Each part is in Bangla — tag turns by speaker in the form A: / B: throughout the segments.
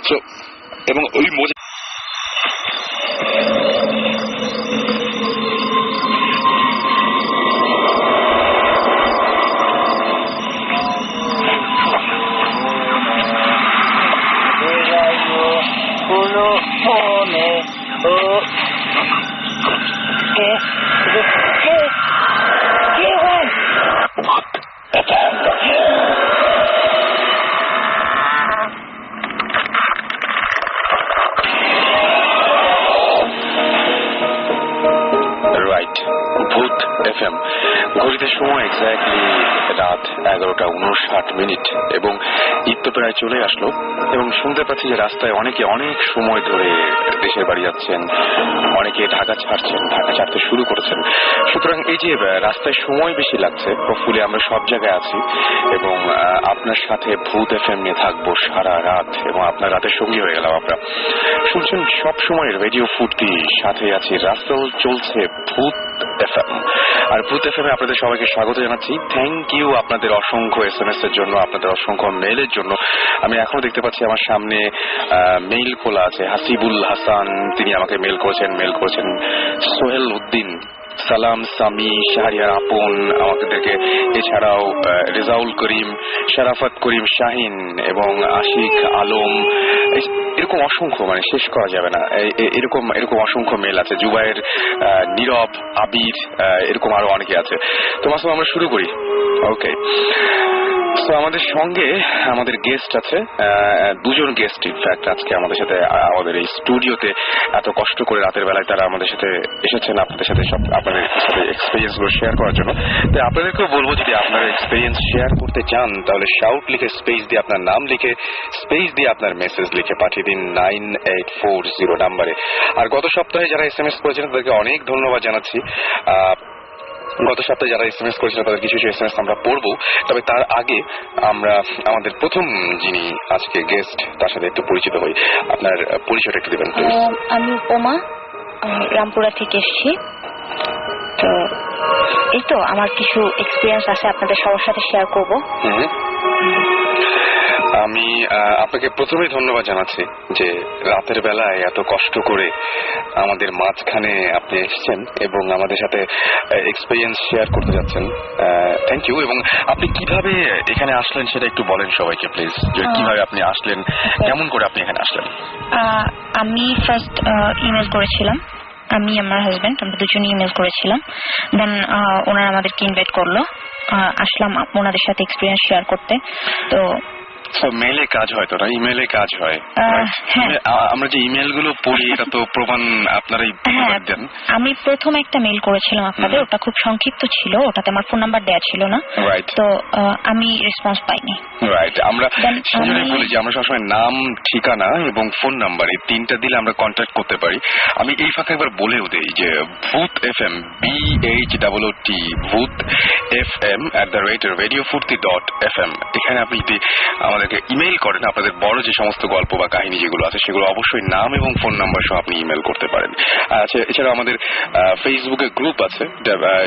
A: সো এবং ওই মজা ভূত এফএম ঘড়িতে সময় এক্স্যাক্টলি রাত 11:59 এবং ঈদ তো প্রায় চলে আসলো এবং শুনতে পাচ্ছি যে রাস্তায় অনেকে অনেক সময় ধরে দেশের বাড়ি যাচ্ছেন, অনেকে ঢাকা ছাড়ছেন, ঢাকা ছাড়তে শুরু করেছেন। সুতরাং এই যে রাস্তায় সময় বেশি লাগছে, হোপফুলি আমরা সব জায়গায় আছি এবং আপনার সাথে ভূত এফএম নিয়ে থাকবো সারা রাত এবং আপনার রাতের সঙ্গী হয়ে গেলাম আমরা। শুনছেন সব সময় রেডিও ফুর্তি, সাথে আছি রাস্তাও চলছে ভূত এফএম। আর ভূত এফএমে আপনাদের সবাইকে স্বাগত জানাচ্ছি। থ্যাংক ইউ আপনাদের অসংখ্য SMS এর জন্য, আপনাদের অসংখ্য মেইলের জন্য। আমি এখনো দেখতে পাচ্ছি আমার সামনে মেইল খোলা আছে। হাসিবুল হাসান তিনি আমাকে মেইল করেছেন। সোহেল উদ্দিন, সালাম, সামি, শাহরিয়ার আপন আমাদেরকে, এছাড়াও রেজাউল করিম, শারাফত করিম শাহিন এবং আশিক আলম, এরকম অসংখ্য, মানে শেষ করা যাবে না, এরকম অসংখ্য মেল আছে। জুবাইর, নীরব, আবির, এরকম আরো অনেকে আছে। তো মাসুম আমরা শুরু করি। ওকে, তো আমাদের সঙ্গে আমাদের গেস্ট আছে, দুজন গেস্ট ইনফ্যাক্ট আজকে আমাদের সাথে, আমাদের এই স্টুডিওতে এত কষ্ট করে রাতের বেলায় তারা আমাদের সাথে এসেছেন আপনাদের সাথে সব আপনাদের সাথে এক্সপিরিয়েন্স গুলো শেয়ার করার জন্য। তাই আপনাদেরকেও বলবো, যদি আপনারা এক্সপিরিয়েন্স শেয়ার করতে চান তাহলে শাউট লিখে স্পেস দিয়ে আপনার নাম লিখে স্পেস দিয়ে আপনার মেসেজ লিখে পাঠিয়ে দিন 9840 নাম্বারে। আর গত সপ্তাহে যারা SMS করেছেন তাদেরকে অনেক ধন্যবাদ জানাচ্ছি। গত সপ্তাহে যারা SMS করেছিলেন তাদের কিছু SMS আমরা পড়বো, তবে তার আগে আমরা আমাদের প্রথম যিনি আজকে গেস্ট তার সাথে একটু পরিচিত হই। আপনার পরিচয়টা একটু দেবেন প্লিজ।
B: আমি উপমা, রামপুরা থেকে এসেছি। তো এই তো আমার কিছু এক্সপিরিয়েন্স আছে, আপনাদের সবার সাথে শেয়ার করব।
A: আমি আপনাকে প্রথমেই ধন্যবাদ জানাচ্ছি যে রাতের বেলায় এত কষ্ট করে আমাদের মাঝখানে আপনি এসেছেন এবং আমাদের সাথে এক্সপিরিয়েন্স শেয়ার করতে যাচ্ছেন। Thank you. এবং আপনি কিভাবে এখানে আসলেন সেটা একটু বলেন সবাইকে প্লিজ, যে কিভাবে আপনি আসলেন, কেমন করে আপনি এখানে আসলেন।
B: আমি ফার্স্ট ইমেল করেছিলাম, আমি আমার হাজবেন্ড, আমরা দুজনই ইমেল করেছিলাম। দেন ওনারা আমাদেরকে ইনভাইট করলো, আসলাম ওনাদের সাথে এক্সপিরিয়েন্স শেয়ার করতে। তো
A: মেইলে কাজ হয় তো না, ইমেইলে কাজ হয়। আমরা যে ইমেল গুলো পড়ি এটা তো প্রমাণ আপনারাই দেন।
B: আমি প্রথম একটা মেইল করেছিলাম আপনাদের, ওটা খুব সংক্ষিপ্ত ছিল, ওটাতে আমার ফোন নাম্বার দেয়া ছিল না, তো আমি রেসপন্স পাইনি।
A: রাইট, আমরা সেজন্যই বলি যে আমরা সবসময় নাম, ঠিকানা এবং ফোন নাম্বার এই তিনটা দিলে আমরা কন্ট্যাক্ট করতে পারি। আমি এই ফাঁকে একবার বলেও দেই যে ভূত এফএম, BHOOT, ভূত FM @radiofurti.fm, এখানে আপনি যদি আমাদেরকে ইমেইল করেন আপনাদের বড় যে সমস্ত গল্প বা কাহিনী যেগুলো আছে সেগুলো অবশ্যই নাম এবং ফোন নাম্বার সহ আপনি ইমেল করতে পারেন। আচ্ছা, এছাড়া আমাদের ফেসবুকে গ্রুপ আছে,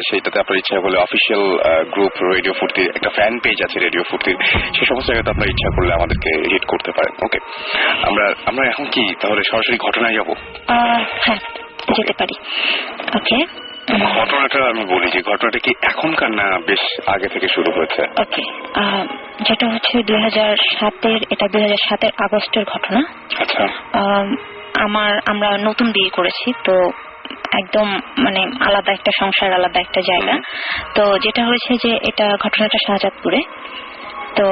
A: সেইটাতে আপনার ইচ্ছা করলে অফিসিয়াল গ্রুপ রেডিও ফুর্তির একটা ফ্যান পেজ আছে রেডিও ফুর্তির, সেই সমস্ত জায়গাতে আপনার ইচ্ছা করলে আমাদেরকে হিট করতে পারেন। ওকে, আমরা এখন কি তাহলে সরাসরি ঘটনায় যাবো?
B: হ্যাঁ, যেতে পারি। ওকে,
A: ঘটনাটা আমি বলি যে ঘটনাটা কি এখনকার না বেশ আগে থেকে শুরু হয়েছে?
B: ওকে, যেটা হচ্ছে 2007-এর, এটা 2007-এর আগস্টের ঘটনা।
A: আচ্ছা,
B: আমরা নতুন বিয়ে করেছি, তো একদম মানে আলাদা একটা সংসার, আলাদা একটা জায়গা। তো যেটা হয়েছে যে এটা ঘটনাটা শাহজাদপুরে। তো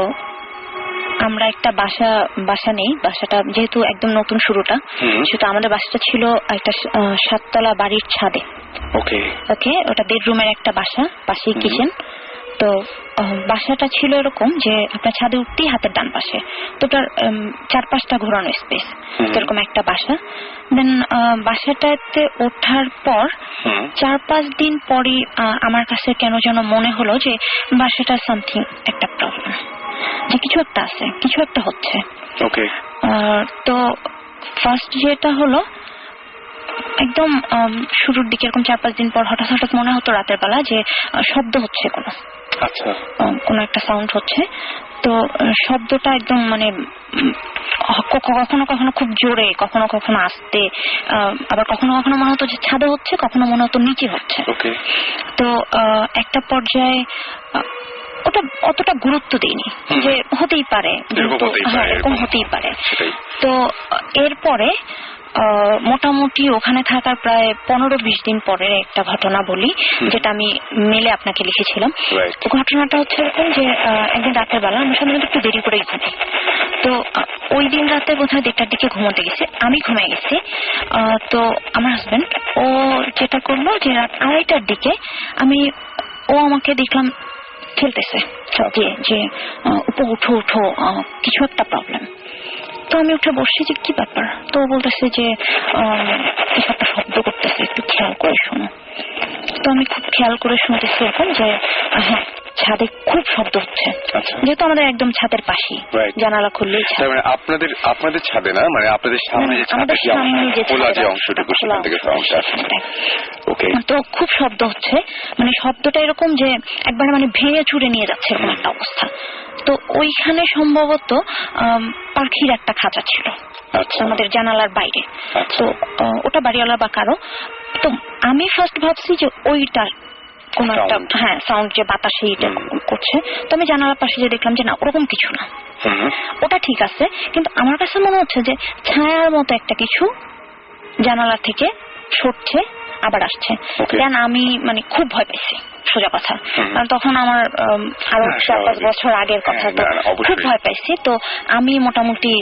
B: আমরা একটা বাসা নেই, বাসাটা যেহেতু একদম নতুন শুরুটা, সেটা আমাদের বাসাটা ছিল একটা 7তলা বাড়ির ছাদে।
A: ওকে,
B: ওটা বেডরুমের একটা বাসা, পাশেই কিচেন। তো বাসাটা ছিল এরকম যে আপনার ছাদে উঠতেই হাতের ডান পাশে, তো ওটার 4-5টা ঘোরানো স্পেস, এরকম একটা বাসা। দেন বাসাটাতে ওঠার পর 4-5 দিন পরে আমার কাছে কেন যেন মনে হলো যে বাসাটা সামথিং একটা প্রবলেম, যে কিছু একটা আছে, কিছু একটা হচ্ছে।
A: ওকে,
B: তো ফার্স্ট যেটা হলো, একদম শুরুর দিকে এরকম 4-5 দিন পর হঠাৎ মনে হতো রাতের বেলা যে শব্দ হচ্ছে কোনো।
A: আচ্ছা,
B: কোনো একটা সাউন্ড হচ্ছে। তো শব্দটা একদম মানে কখনো কখনো খুব জোরে, কখনো কখনো আস্তে, আবার কখনো কখনো মনে হতো যে ছাদে হচ্ছে, কখনো মনে হতো নিচে হচ্ছে। তো একটা পর্যায়ে ওটা অতটা গুরুত্ব দিইনি, যে হতেই পারে, এরকম হতেই পারে। তো এরপরে মোটামুটি ওখানে থাকার প্রায় 15-20 দিন পরে একটা ঘটনা বলি, যেটা আমি মেলে আপনাকে লিখেছিলাম। তো ঘটনাটা হচ্ছে এরকম যে একদিন রাতের বেলা আমরা সাধারণত একটু দেরি করেই ঘুমাই। তো ওই দিন রাতে বোধহয় 1টার দিকে ঘুমোতে গেছে, আমি ঘুমিয়ে গেছি। তো আমার হাজবেন্ড ও যেটা করলো যে রাত 2:30টার দিকে ও আমাকে দেখলাম খেলতেছে দিয়ে, যে উঠো উঠো, কিছু একটা প্রবলেম। তো আমি উঠে বসছি যে কি ব্যাপার। তো বলতেছে যে কিছু একটা শব্দ করতেছে, একটু খেয়াল করে শোনো। তো আমি খুব খেয়াল করে শুনতেছি এখন যে হ্যাঁ, ছাদে খুব শব্দ হচ্ছে। যেহেতু আমাদের একদম ছাদের পাশেই, জানালা খুললেই ছাদ।
A: মানে আপনাদের ছাদে না, মানে আপনাদের সামনে যে খোলা যে অংশটুকু, সেখান থেকে সাউন্ড আসছে। ওকে।
B: তো খুব শব্দ হচ্ছে, মানে শব্দটা এরকম যে একবারে মানে ভেঙে চুরে নিয়ে যাচ্ছে এরকম একটা অবস্থা। তো ওইখানে সম্ভবত পাখির একটা খাঁচা ছিল আমাদের জানালার বাইরে। তো ওটা বাড়িওয়ালা বা কারো। তো আমি ফার্স্ট ভাবছি যে ওইটা কোন একটা সাউন্ড, যে বাতাসে এটা করছে। তো আমি জানালার পাশে যে দেখলাম যে না, ওরকম কিছু না, ওটা ঠিক আছে। কিন্তু আমার কাছে মনে হচ্ছে যে ছায়ার মতো একটা কিছু জানালা থেকে সরছে আবার আসছে। দেন আমি মানে খুব ভয় পাইছি, সোজা কথা। কারণ তখন আমার আরো 4-5 বছর আগের কথা, তো খুব ভয় পাইছি। তো আমি মোটামুটি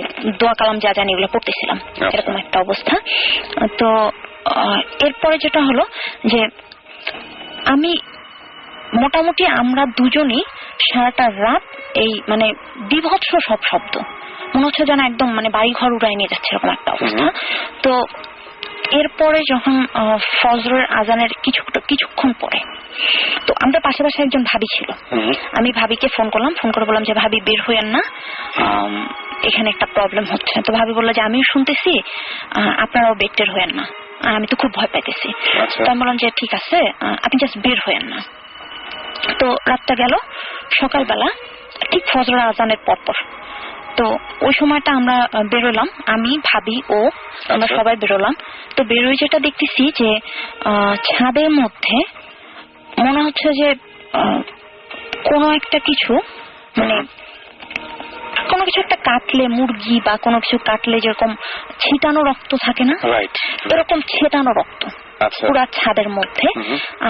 B: দোয়া কালাম যা জানি এগুলো পড়তেছিলাম, এরকম একটা অবস্থা। তো এরপরে যেটা হলো যে আমি মোটামুটি আমরা দুজনই সারাটা রাত এই মানে বিভৎস সব শব্দ, মনে হচ্ছে যেন একদম মানে বাড়ি ঘর উড়াই নিয়ে যাচ্ছে এরকম একটা অবস্থা। তো এরপরে যখন ফজরের আজানের কিছুক্ষণ পরে, তো আমাদের পাশাপাশি একজন ভাবি ছিল। আমি ভাবিকে ফোন করলাম, ফোন করে বললাম যে ভাবি বের হইয়েন না, এখানে একটা প্রবলেম হচ্ছে। তো ভাবি বললো যে আমিও শুনতেছি, আপনারাও বের টের হইয়েন না, আমি তো খুব ভয় পাইতেছি। তো আমি বললাম যে ঠিক আছে, আপনি জাস্ট বের হইয়েন না। তো রাতটা গেল, সকালবেলা ঠিক ফজরের আজানের পরপর, তো ওই সময়টা আমরা বেরোলাম, আমি ভাবি ও আমরা সবাই বেরোলাম। তো বেরোয় যেটা দেখতেছি যে ছাদের মধ্যে মনে হচ্ছে যে কোনো একটা কিছু, মানে কোনো কিছু একটা কাটলে, মুরগি বা কোনো কিছু কাটলে যেরকম ছিটানো রক্ত থাকে না, এরকম ছিটানো রক্ত পুরা ছাদের মধ্যে।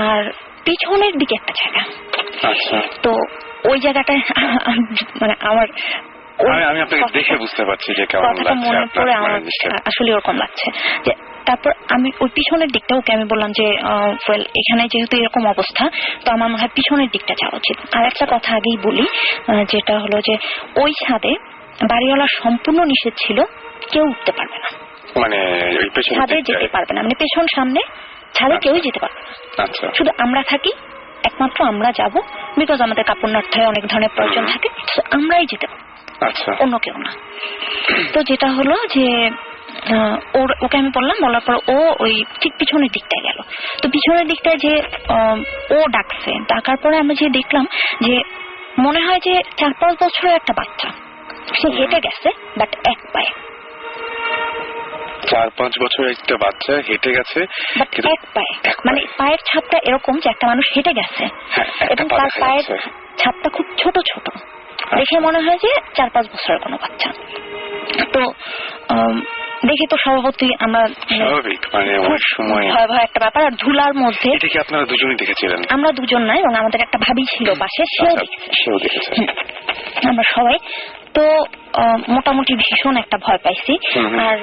B: আর পিছনের দিকে একটা জায়গা, তো ওই জায়গাটায় মানে আমার
A: আমি আপনাকে দেখে বুঝতে পারছি যে কেমন লাগছে,
B: মনে পড়ে আমার আসলে ওরকম লাগছে। যে তারপর আমি ওই পিছনের দিকটা, ওকে আমি বললাম যে এখানে যেহেতু এরকম অবস্থা, তো আমার মনে হয় পিছনের দিকটা যাওয়া উচিত। আর একটা কথা আগেই বলি, যেটা হলো যে ওই ছাদে বাড়িওয়ালা সম্পূর্ণ নিষেধ ছিল, কেউ উঠতে পারবে না,
A: মানে
B: ছাদে যেতে পারবে না, মানে পেছন সামনে ছাদে কেউই যেতে পারবে না। শুধু আমরা থাকি, একমাত্র আমরা যাব, বিকজ আমাদের কাপড় নাড়তে অনেক ধরনের প্রয়োজন থাকে, আমরাই যেতে পারবো, অন্য কেউ না। তো যেটা হলো যে ওকে আমি বললাম, বলার পর ও ওই ঠিক পিছনের দিকটায় গেল। তো পিছনের দিকটায় যে ও ডাকছে, ডাকার পরে আমরা যে দেখলাম যে মনে হয় যে 4-5 বছরের একটা বাচ্চা, সে হেঁটে গেছে, বাট এক পায়ে।
A: 4-5 বছরের একটা বাচ্চা হেঁটে গেছে,
B: এক পায়ে, মানে পায়ের ছাপটা এরকম যে একটা মানুষ হেঁটে গেছে, এবং তার পায়ের ছাপটা খুব ছোট ছোট, দেখে মনে হয় যে 4-5 বছরের কোনো বাচ্চা। তো দেখি তো স্বভাবতই আমরা ভয় একটা ব্যাপার। আর ধুলার মধ্যে
A: আপনারা দুজনই দেখেছিলেন?
B: আমরা দুজন নাই, এবং আমাদের একটা ভাবি ছিল পাশে, সেও দেখেছে, আমরা সবাই। তো মোটামুটি ভীষণ একটা ভয় পাইছি। আর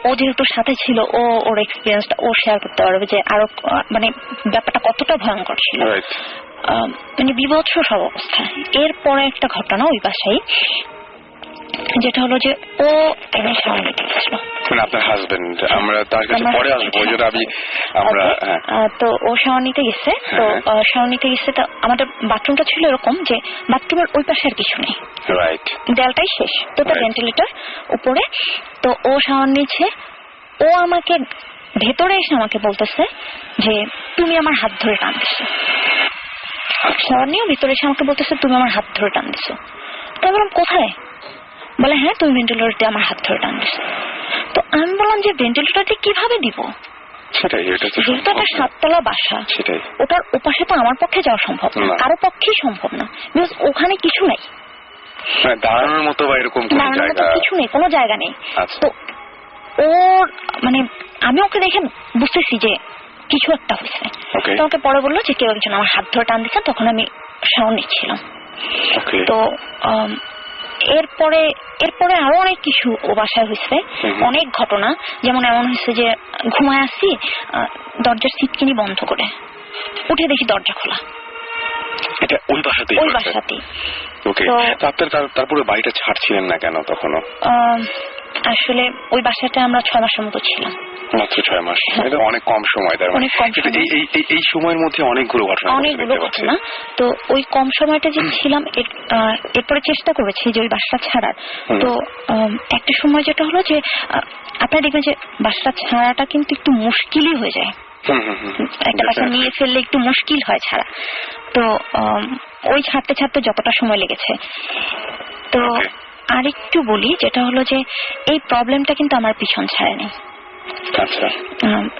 B: ও যেহেতু সাথে ছিল, ওর এক্সপিরিয়েন্সটা ও শেয়ার করতে পারবে যে আরো মানে ব্যাপারটা কতটা ভয়ঙ্কর ছিল, মানে বিভৎস সব অবস্থা। এরপরে একটা ঘটনা ওই বাসায়, যেটা হলো যে ও এনে শাওয়ার নিতে গেছিল,
A: মানে আপনার হাজবেন্ড, আমরা তার কাছে পরে আসবো, তো
B: ও শাওয়ার নিতে গেছে। তো শাওয়ার নিতে গেছে, তো আমাদের বাথরুমটা ছিল এরকম যে বাথরুমের ওই পাশে আর কিছু নেই, দেয়ালটাই শেষ, তো তার ভেন্টিলেটর উপরে। তো ও শাওয়ার নিচ্ছে, ও আমাকে ভেতরে এসে আমাকে বলতেছে যে তুমি আমার হাত ধরে টানতেছো। শাওয়ার নিয়ে ভিতরে এসে আমাকে বলতেছে তুমি আমার হাত ধরে টান দিছো। তো আমি বললাম কোথায়? বলে হ্যাঁ তুমি ভেন্টিলেটর দিয়ে আমার হাত ধরে টান দিছো। তো আমি বললাম যে ভেন্টিলেটর দিয়ে কিভাবে দিব?
A: সেটাই, এটা তো
B: যেহেতু একটা 7 তলা বাসা,
A: সেটাই
B: ওটার ওপাশে তো আমার পক্ষে যাওয়া সম্ভব না, কারো পক্ষেই সম্ভব না, বিকজ ওখানে কিছু নাই,
A: দাঁড়ানোর মতো বা এরকম কোনো
B: দাঁড়ানোর মতো
A: জায়গা
B: কিছু নেই, কোনো জায়গা নেই।
A: আচ্ছা।
B: তো ওর মানে আমি ওকে দেখে বুঝতেছি যে কিছু একটা হয়েছে। তো ওকে পরে বললো যে কেউ একজন আমার হাত ধরে টান দিচ্ছে, তখন আমি শাওয়ার নিচ্ছিলাম। তো এরপরে আরো অনেক কিছু ও বাসায় হয়েছে, অনেক ঘটনা। যেমন এমন হয়েছে যে ঘুমায় আসছি, দরজার সিটকিনি বন্ধ করে উঠে দেখি দরজা খোলা।
A: এটা ওই বাসাতেই?
B: ওই বাসাতেই।
A: ওকে, আপনার তারপরে বাড়িটা ছাড়ছিলেন না কেন তখনও?
B: আসলে ওই বাসাটা আমরা 6 মাসের মতো ছিলাম।
A: মাত্র 6 মাস, এটা অনেক কম সময়। তার মানে এই সময়ের মধ্যে অনেকগুলো ঘটনা।
B: তো ওই কম সময়টা যে ছিলাম, এরপরে চেষ্টা করেছি যে ওই বাসা ছাড়ার। তো একটা সময় যেটা হলো যে আপনারা দেখবেন যে বাসা ছাড়াটা কিন্তু একটু মুশকিলই হয়ে যায়। একটা বাসা নিয়ে ফেললে একটু মুশকিল হয় ছাড়া। তো ওই ছাড়তে ছাড়তে যতটা সময় লেগেছে। তো আরেকটু বলি, যেটা হলো যে এই প্রবলেমটা কিন্তু আমার পিছন ছাড়েনি।
A: আচ্ছা,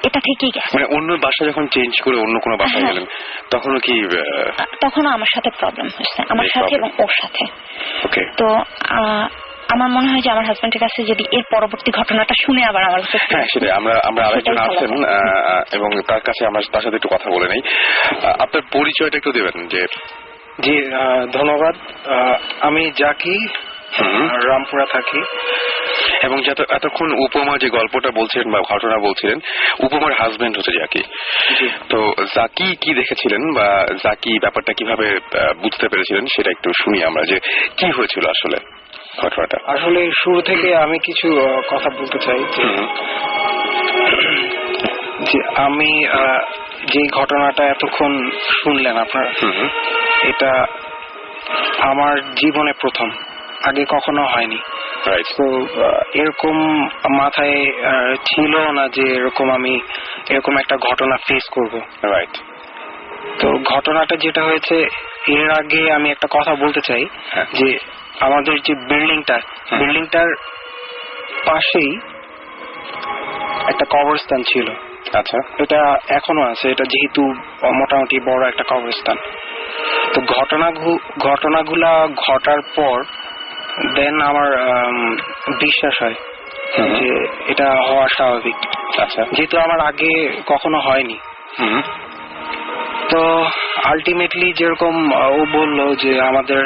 B: এটা থেকেই গেছে।
A: মানে অন্য বাসা যখন চেঞ্জ করে অন্য কোনো বাসায় গেলেন তখনও কি?
B: তখনও আমার সাথে প্রবলেম হয়েছে, আমার সাথে এবং ওর সাথে।
A: ওকে।
B: তো আমার মনে হয় যে আমার হাজবেন্ডের কাছে যদি এর পরবর্তী ঘটনাটা শুনে আবার আমার কাছে,
A: হ্যাঁ সেটাই, আমরা আরেকজন আছেন এবং তার কাছে আমরা তার সাথে একটু কথা বলে নেই। আপনার পরিচয়টা একটু দেবেন? যে
C: জি ধন্যবাদ, আমি জাকি, রামপুরা থাকি।
A: এবং এতক্ষণ উপমা যে গল্পটা বলছিলেন বা ঘটনা বলছিলেন, উপমার হাজবেন্ড হচ্ছে জাকি। তো জাকি কি দেখেছিলেন বা জাকি ব্যাপারটা কিভাবে বুঝতে পেরেছিলেন সেটা একটু শুনি আমরা, যে কি হয়েছিল আসলে ঘটনাটা।
C: আসলে শুরু থেকে আমি কিছু কথা বলতে চাই যে আমি যে ঘটনাটা এতক্ষণ শুনলেন আপনারা, এটা আমার জীবনে প্রথম, আগে কখনো হয়নি। তো এরকম মাথায় ছিল না যে আমি এরকম একটা ঘটনা ফেস করব।
A: রাইট।
C: তো ঘটনাটা যেটা হয়েছে, এর আগে আমি একটা কথা বলতে চাই যে আমাদের যে বিল্ডিংটার পাশেই একটা কবরস্থান ছিল।
A: আচ্ছা।
C: এটা এখনো আছে, এটা যেহেতু মোটামুটি বড় একটা কবরস্থান। তো ঘটনাগুলা ঘটার পর দেন আমার বিশ্বাস হয় যে এটা হওয়া স্বাভাবিক।
A: আচ্ছা।
C: যেহেতু আমার আগে কখনো হয়নি। তো আলটিমেটলি যেরকম ও বললো যে আমাদের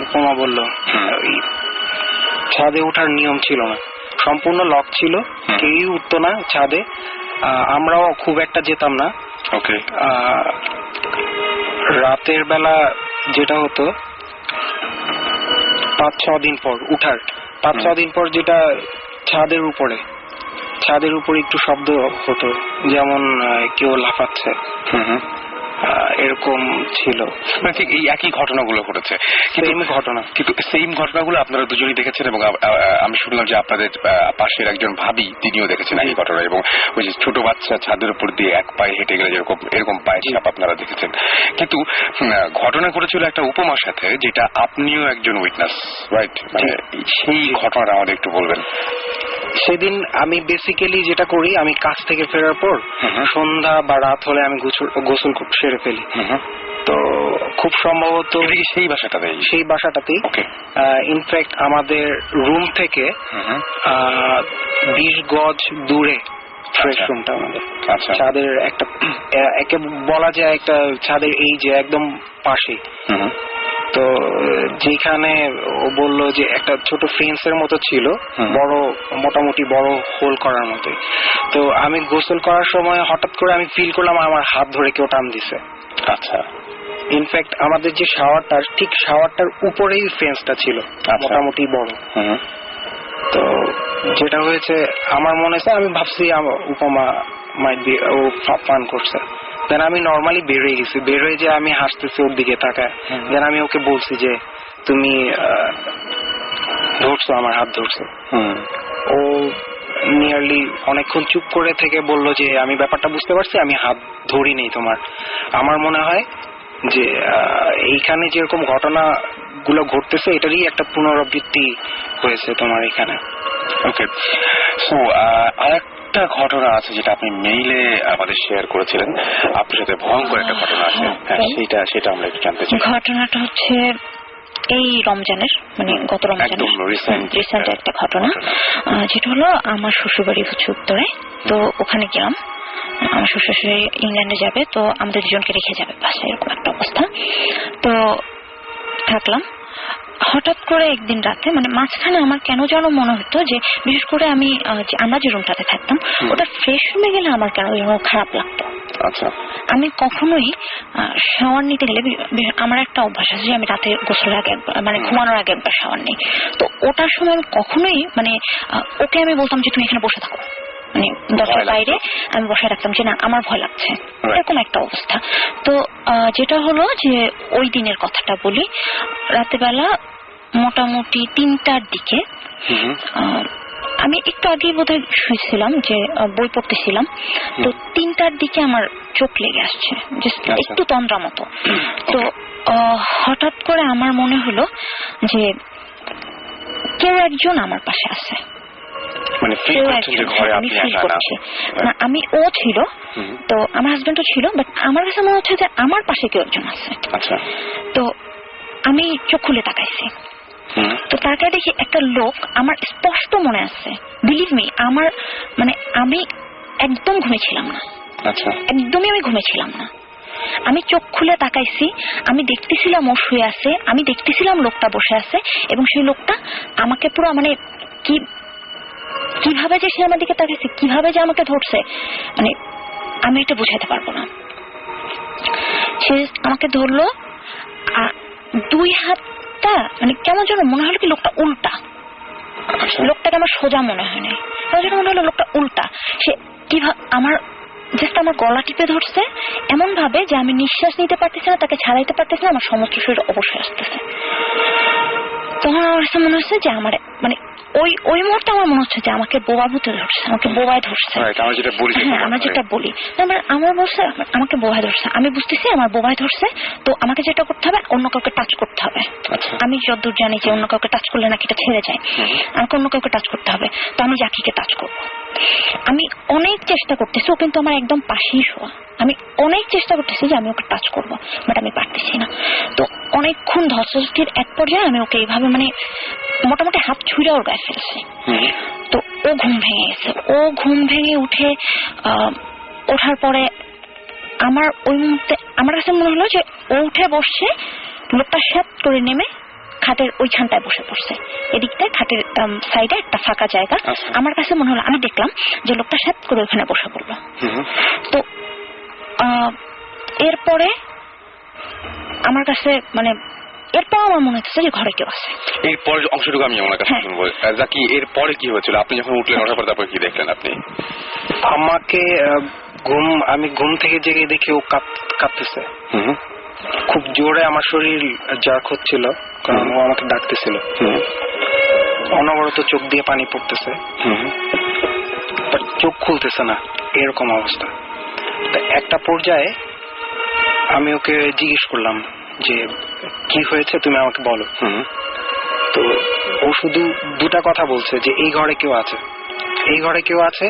C: উপমা বললো, ছাদে ওঠার নিয়ম ছিল না, সম্পূর্ণ লক ছিল, কেউই উঠতো না ছাদে, আমরাও খুব একটা যেতাম না।
A: ওকে।
C: রাতের বেলা যেটা হতো 5-6 দিন পর উঠার, 5-6 দিন পর যেটা ছাদের উপরে একটু শব্দ হতো, যেমন কেউ লাফাচ্ছে, এরকম ছিল।
A: ঠিক এই একই ঘটনাগুলো ঘটেছে, কিন্তু সেম ঘটনাগুলো আপনারা দুজনেই দেখেছেন এবং আমি শুনলাম যে আপনাদের পাশের একজন ভাবি তিনিও দেখেছেন এই ঘটনা, এবং ওই যে ছোট বাচ্চা ছাদের উপর দিয়ে এক পায়ে হেঁটে গেলে যেরকম এরকম পায়ের ছাপ আপনারা দেখেছেন। কিন্তু ঘটনা ঘটেছিল একটা উপমার সাথে, যেটা আপনিও একজন উইটনেস, রাইট? মানে সেই ঘটনাটা আমাদের একটু বলবেন।
C: সেদিন আমি বেসিক্যালি যেটা করি, আমি কাজ থেকে ফেরার পর সন্ধ্যা বা রাত হলে আমি গোসল সেরে ফেলি। তো খুব সম্ভবত সেই বাসাটাতেই ইনফ্যাক্ট আমাদের রুম থেকে 20 গজ দূরে ফ্রেশ রুমটা আমাদের। ছাদের একটা একে বলা যায় একটা ছাদের এই যে একদম পাশে। তো যেখানে ও বললো যে একটা ছোট ফেন্সের মতো ছিল, বড়, মোটামুটি বড় হোল করার মতো। তো আমি গোসল করার সময় হঠাৎ করে আমি ফিল করলাম আমার হাত ধরে কেউ টান দিছে।
A: আচ্ছা।
C: ইনফ্যাক্ট আমাদের যে শাওয়ারটার উপরেই ফেন্সটা ছিল, মোটামুটি বড়। তো যেটা হয়েছে আমার মনে হচ্ছে, আমি ভাবছি উপমা মাইট বি ও ফান করছে। দেন আমি নর্মালি বের হয়ে গেছি, বের হয়ে যে আমি হাসতেছি ওর দিকে তাকায়। দেন আমি ওকে বলছি যে তুমি ধরছো, আমার হাত ধরছো। ও নিয়ারলি অনেকক্ষণ চুপ করে থেকে বলল যে আমি ব্যাপারটা বুঝতে পারছি, আমি হাত ধরি নেই তোমার। আমার মনে হয় যে এইখানে যেরকম ঘটনাগুলো ঘটতেছে এটারই একটা পুনরাবৃত্তি হয়েছে তোমার এখানে।
A: ওকে, সো আরেকটা ঘটনা আছে যেটা আপনি মেইলে আমাদের শেয়ার করেছিলেন, আপনার সাথে ভয়ঙ্কর একটা ঘটনা আছে। হ্যাঁ, সেটা আমরা একটু জানতে চাই।
B: ঘটনাটা হচ্ছে এই রমজানের, মানে গত রমজানের রিসেন্ট একটা ঘটনা, যেটা হলো আমার শ্বশুরবাড়ি হচ্ছে উত্তরে। তো ওখানে গেলাম, আমার শ্বশুর ইংল্যান্ডে যাবে, তো আমাদের দুজনকে রেখে যাবে বাসায়, এরকম একটা অবস্থা। তো থাকলাম। হঠাৎ করে একদিন রাতে, মানে মাঝখানে আমার কেন যেন মনে হতো যে বিশেষ করে আমরা যে রুমটাতে থাকতাম ওটা ফ্রেশ রুমে গেলে আমার কেন যেন খারাপ লাগতো।
A: আচ্ছা,
B: আমি কখনোই শাওয়ার নিতে গেলে, আমার একটা অভ্যাস আছে যে আমি রাতে গোসলের আগে মানে ঘুমানোর আগে একবার শাওয়ার নিই। তো ওটার সময় আমি কখনোই মানে ওকে আমি বলতাম যে তুমি এখানে বসে থাকো, মানে দরজার বাইরে আমি বসে রাখতাম যে না আমার ভয় লাগছে, এরকম একটা অবস্থা। তো যেটা হলো যে ওই দিনের কথাটা বলি, রাতেবেলা মোটামুটি 3টার দিকে, আমি একটু আগে বোধহয় শুয়েছিলাম, যে বই পড়তেছিলাম, তো 3টার দিকে আমার চোখ লেগে আসছে, একটু তন্দ্রা মতো। তো হঠাৎ করে আমার মনে হলো যে কেউ একজন আমার পাশে আছে,
A: মানে
B: আমি ফিল করছি না, আমি ও ছিল, তো আমার হাজবেন্ডও ছিল, বাট আমার কাছে মনে হচ্ছে যে আমার পাশে কেউ একজন আছে।
A: আচ্ছা,
B: তো আমি চোখ খুলে তাকাইছি, তো তাকায় দেখি একটা লোক, আমার স্পষ্ট মনে আছে, বিলিভ মি, আমার মানে আমি একদম ঘুমিয়েছিলাম না।
A: আচ্ছা,
B: একদমই আমি ঘুমিয়েছিলাম না। আমি চোখ খুলে তাকাইছি, আমি দেখতেছিলাম ও শুয়ে আছে, আমি দেখতেছিলাম লোকটা বসে আছে, এবং সেই লোকটা আমাকে পুরো মানে কিভাবে যে সে আমার দিকে তাকাইছে, কিভাবে যে আমাকে ধরছে, মানে আমি এটা বুঝাতে পারবো না। সে আমাকে ধরলো, 2 হাতটা মানে কেমন যেন মনে হলো কি লোকটা উল্টা, লোকটাকে আমার সোজা মনে হয় নাই, কেমন যেন মনে হলো লোকটা উল্টা। সে কিভাবে আমার গলা টিপে ধরছে এমন ভাবে যে আমি নিঃশ্বাস নিতে পারতেছি না, তাকে ছাড়াইতে পারতেছি না, আমার সমস্ত শরীর অবশ্যই আসতেছে। তখন আমার কাছে মনে হচ্ছে যে আমার মানে ওই মুহূর্তে আমার মনে হচ্ছে যে আমাকে বোবা ভূতে ধরছে, আমাকে বোবায় ধরছে।
A: আমরা যেটা বলি
B: আমার বলছে আমাকে বোবায় ধরছে, আমি বুঝতেছি আমার বোবায় ধরছে। তো আমাকে যেটা করতে হবে, অন্য কাউকে টাচ করতে হবে। আমি যতদূর জানি যে অন্য কাউকে টাচ করলে নাকি এটা ছেড়ে যায়, আমাকে অন্য কাউকে টাচ করতে হবে। তো আমি জাকিকে টাচ করবো। আমি অনেক চেষ্টা করতেছি, ও কিন্তু আমার একদম পাশেই শোয়া, আমি অনেক চেষ্টা করতেছি যে আমি ওকে টাচ করবো, বাট আমি পারতেছি না। তো অনেকক্ষণ ধস্তাধস্তির এক পর্যায়ে আমি ওকে এইভাবে মানে মোটামুটি হাত ছুঁড়ে ওর গায়ে ফেলছি। তো ও ঘুম ভেঙে গেছে। ও ঘুম ভেঙে ওঠার পরে আমার ওই মুহূর্তে আমার কাছে মনে হলো যে ও উঠে বসছে, লোকটা শ্যাপ করে নেমে খাটের ওইখানটায় বসে পড়ছে, এদিকটায় খাটের সাইডে একটা ফাঁকা জায়গা। আমার কাছে মনে হলো, আমি দেখলাম যে লোকটা শ্যাপ করে ওখানে বসে পড়লো। তো এরপরে আমার কাছে মানে এরপর আমার মনে হচ্ছে যে ঘরে কেউ আছে।
A: এরপরের অংশটুকু আমি আমার কাছে শুনবো। জাকি, এরপরে কি হয়েছিল? আপনি যখন উঠলেন, ওঠার পর তারপর কি দেখলেন আপনি?
C: আমাকে আমি ঘুম থেকে জেগে দেখি ও কাঁপতেছে খুব জোরে, আমার শরীর জার্ক হচ্ছিল, কারণ ও আমাকে ডাকতেছিল। অনবরত চোখ দিয়ে পানি পড়তেছে, চোখ খুলতেছে না, এরকম অবস্থা। একটা পর্যায়ে আমি ওকে জিজ্ঞেস করলাম যে কি হয়েছে, তুমি আমাকে বলো। তো ও শুধু 2টা কথা বলছে, যে এই ঘরে কেউ আছে, এই ঘরে কেউ আছে,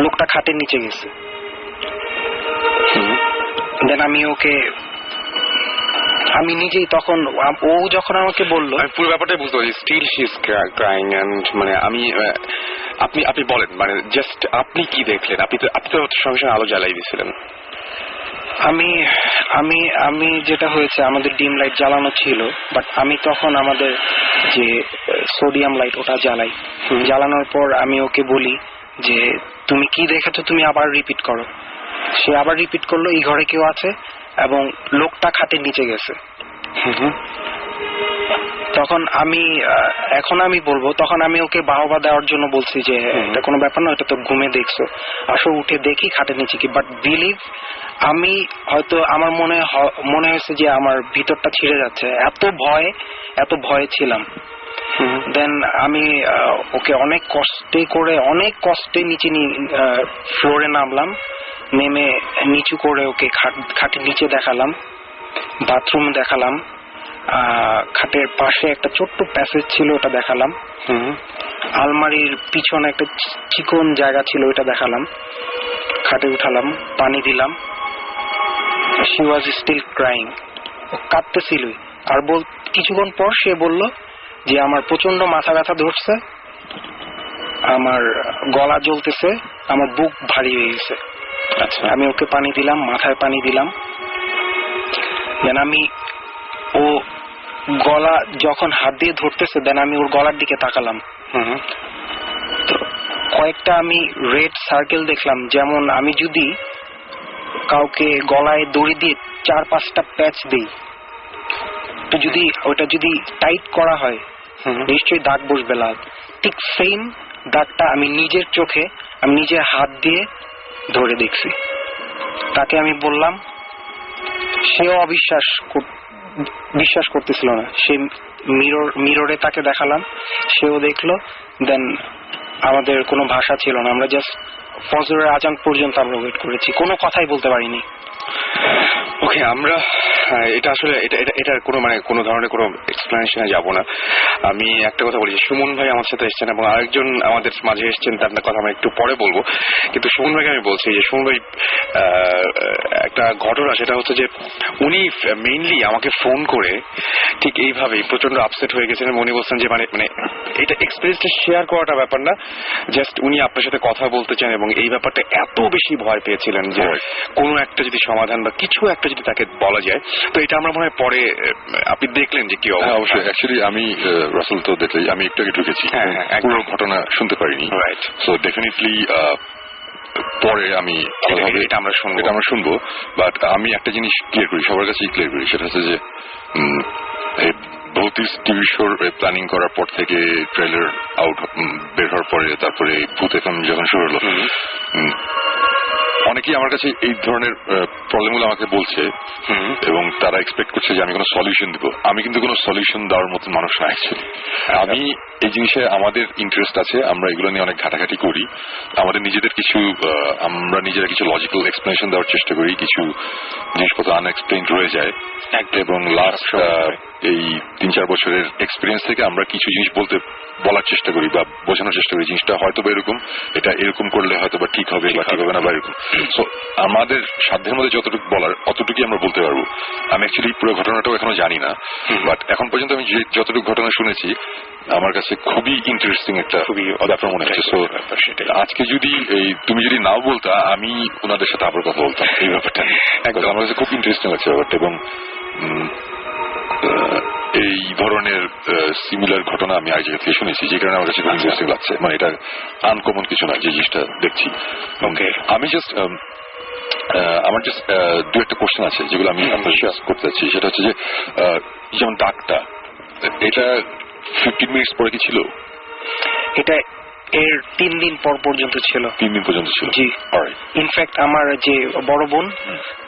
C: লোকটা খাটের নিচে গেছে। দেন আমি নিজেই তখন, ও যখন আমাকে বললো,
A: পুরো ব্যাপারটাই বুঝতে পারছি। Still she is crying and মানে আপনি বলেন, মানে জাস্ট আপনি কি দেখলেন? আপনি তো সঙ্গে সঙ্গে আলো জ্বালাই দিয়েছিলেন।
C: আমি যেটা হয়েছে, আমাদের ডিম লাইট জ্বালানো ছিল, বাট আমি তখন আমাদের যে সোডিয়াম লাইট ওটা জ্বালাই। জ্বালানোর পর আমি ওকে বলি যে তুমি কি দেখেছো, তুমি আবার রিপিট করো। সে আবার রিপিট করলো, এই ঘরে কেউ আছে এবং লোকটা খাটের নিচে গেছে। তখন আমি বলবো, তখন আমি ওকে বাহবা দেওয়ার জন্য বলছি যে এটা কোনো ব্যাপার না, এটা তো ঘুমে দেখছো, আসো উঠে দেখি খাটের নিচে কি। বাট বিলিভ, আমি হয়তো আমার মনে হয়েছে যে আমার ভিতরটা ছিঁড়ে যাচ্ছে, এত ভয়ে ছিলাম। দেন আমি ওকে অনেক কষ্টে নিচে ফ্লোরে নামলাম, নেমে নিচু করে ওকে খাটের নিচে দেখালাম, বাথরুম দেখালাম, খাটের পাশে একটা ছোট্ট প্যাসেজ ছিল ওটা দেখালাম, আলমারির পিছনে একটা চিকন জায়গা ছিল ওটা দেখালাম, খাটে উঠালাম, পানি দিলাম। শি ওয়াজ স্টিল ক্রাইং, কাঁদতেছিল। আর কিছুক্ষণ পর সে বলল যে আমার প্রচন্ড মাথা ব্যথা ধরছে, আমার গলা জ্বলতেছে, আমার বুক ভারী হয়ে গেছে। আচ্ছা, আমি ওকে পানি দিলাম, মাথায় পানি দিলাম। দেন ও গলা যখন হাত দিয়ে ধরতেছে, দেন আমি ওর গলার দিকে তাকালাম। তো কয়েকটা আমি রেড সার্কেল দেখলাম, যেমন আমি যদি কাউকে গলায় দড়ি দিয়ে 4-5টা প্যাচ দিই, তো যদি ওটা যদি টাইট করা হয় নিশ্চয়ই দাগ বসবে লাল। ঠিক সেম দাগটা আমি নিজের চোখে, আমি নিজের হাত দিয়ে ধরে দেখছি। তাকে আমি বললাম, সেও বিশ্বাস করতেছিল না। সে মিররে তাকে দেখালাম, সেও দেখলো। দেন আমাদের কোনো ভাষা ছিল না, আমরা জাস্ট ফজরের আজান পর্যন্ত আমরা ওয়েট করেছি, কোনো কথাই বলতে পারিনি।
A: ওকে, আমরা এটা আসলে এটার কোনো ধরনের কোনো এক্সপ্লেনেশনে যাব না। আমি একটা কথা বলি, সুমন ভাই আমার সাথে এসেছেন এবং আরেকজন আমাদের মাঝে এসেছেন, তার কথা আমি একটু পরে বলবো। কিন্তু সুমন ভাইকে আমি বলছি যে সুমন ভাই একটা ঘটনা, সেটা হচ্ছে যে উনি মেইনলি আমাকে ফোন করে ঠিক এইভাবেই প্রচন্ড আপসেট হয়ে গেছেন এবং উনি বলছেন যে মানে এটা এক্সপিরিয়েন্সটা শেয়ার করাটা ব্যাপার না, জাস্ট উনি আপনার সাথে কথা বলতে চান এবং এই ব্যাপারটা এত বেশি ভয় পেয়েছিলেন যে কোনো একটা যদি সমাধান বা কিছু একটা যদি তাকে বলা যায়। তো এটা আমরা মনে হয় পরে আপনি দেখলেন যে কি অবস্থা।
D: অবশ্যই, অ্যাকচুয়ালি আমি রাসেল তো দেখলেই, আমি একটু আগে ঢুকেছি, পুরো ঘটনা শুনতে পারিনি।
A: রাইট।
D: সো ডেফিনেটলি পরে আমি
A: এটা আমরা
D: শুনবো। বাট আমি একটা জিনিস ক্লিয়ার করি, সবার কাছেই ক্লিয়ার করি, সেটা হচ্ছে যে ভূতিস টিভি শোর প্ল্যানিং করার পর থেকে, ট্রেলার বের হওয়ার পরে, তারপরে ভূত এফএম যখন শুরু হলো, অনেকেই আমার কাছে এই ধরনের প্রবলেমগুলো আমাকে বলছে এবং তারা এক্সপেক্ট করছে যে আমি কোনো সলিউশন দিব। আমি কিন্তু কোনো সলিউশন দেওয়ার মতো মানুষ না অ্যাকচুয়ালি। আমি এই জিনিসে আমাদের ইন্টারেস্ট আছে, আমরা এগুলো নিয়ে অনেক ঘাটাঘাটি করি, আমাদের নিজেদের আমরা নিজেরা কিছু লজিক্যাল এক্সপ্লেনেশন দেওয়ার চেষ্টা করি, কিছু জিনিসপত্র আনএক্সপ্লেইনড রয়ে যায় এবং লাস্ট এই 3-4 বছরের এক্সপিরিয়েন্স থেকে আমরা কিছু জিনিস বলার চেষ্টা করি বা বোঝানোর চেষ্টা করি, জিনিসটা হয়তো বা এরকম, এটা এরকম করলে হয়তো বা ঠিক হবে বা ঠিক হবে না বা এরকম। সো আমাদের সাধ্যের মধ্যে যতটুকু বলার অতটুকুই আমরা বলতে পারবো। আমি অ্যাকচুয়ালি পুরো ঘটনাটাও এখনো জানি না, বাট এখন পর্যন্ত আমি যতটুকু ঘটনা শুনেছি আমার কাছে খুবই ইন্টারেস্টিং একটা ব্যাপার মনে হচ্ছে। সো আজকে যদি তুমি যদি নাও বলতা, আমি ওনাদের সাথে আবার কথা বলতাম এই ব্যাপারটা নিয়ে। আমার কাছে খুব ইন্টারেস্টিং লাগছে ব্যাপারটা এবং এই ধরনের সিমিলার ঘটনা আমি আগে জায়গা থেকে শুনেছি, যে কারণে আমার কাছে খুব ইন্টারেস্টিং লাগছে। মানে এটা আনকমন কিছু না যে জিনিসটা দেখছি। আমি আমার জাস্ট 2-1টা কোশ্চেন আছে যেগুলো আমি শেয়ার করতে চাচ্ছি। সেটা হচ্ছে যে যেমন ডাকটা, এটা 15 মিনিটস পরে কি ছিল?
C: এটা এর 3 দিন পর্যন্ত ছিল।
D: 3 দিন পর্যন্ত ছিল?
C: জি। ইনফ্যাক্ট আমার যে বড় বোন,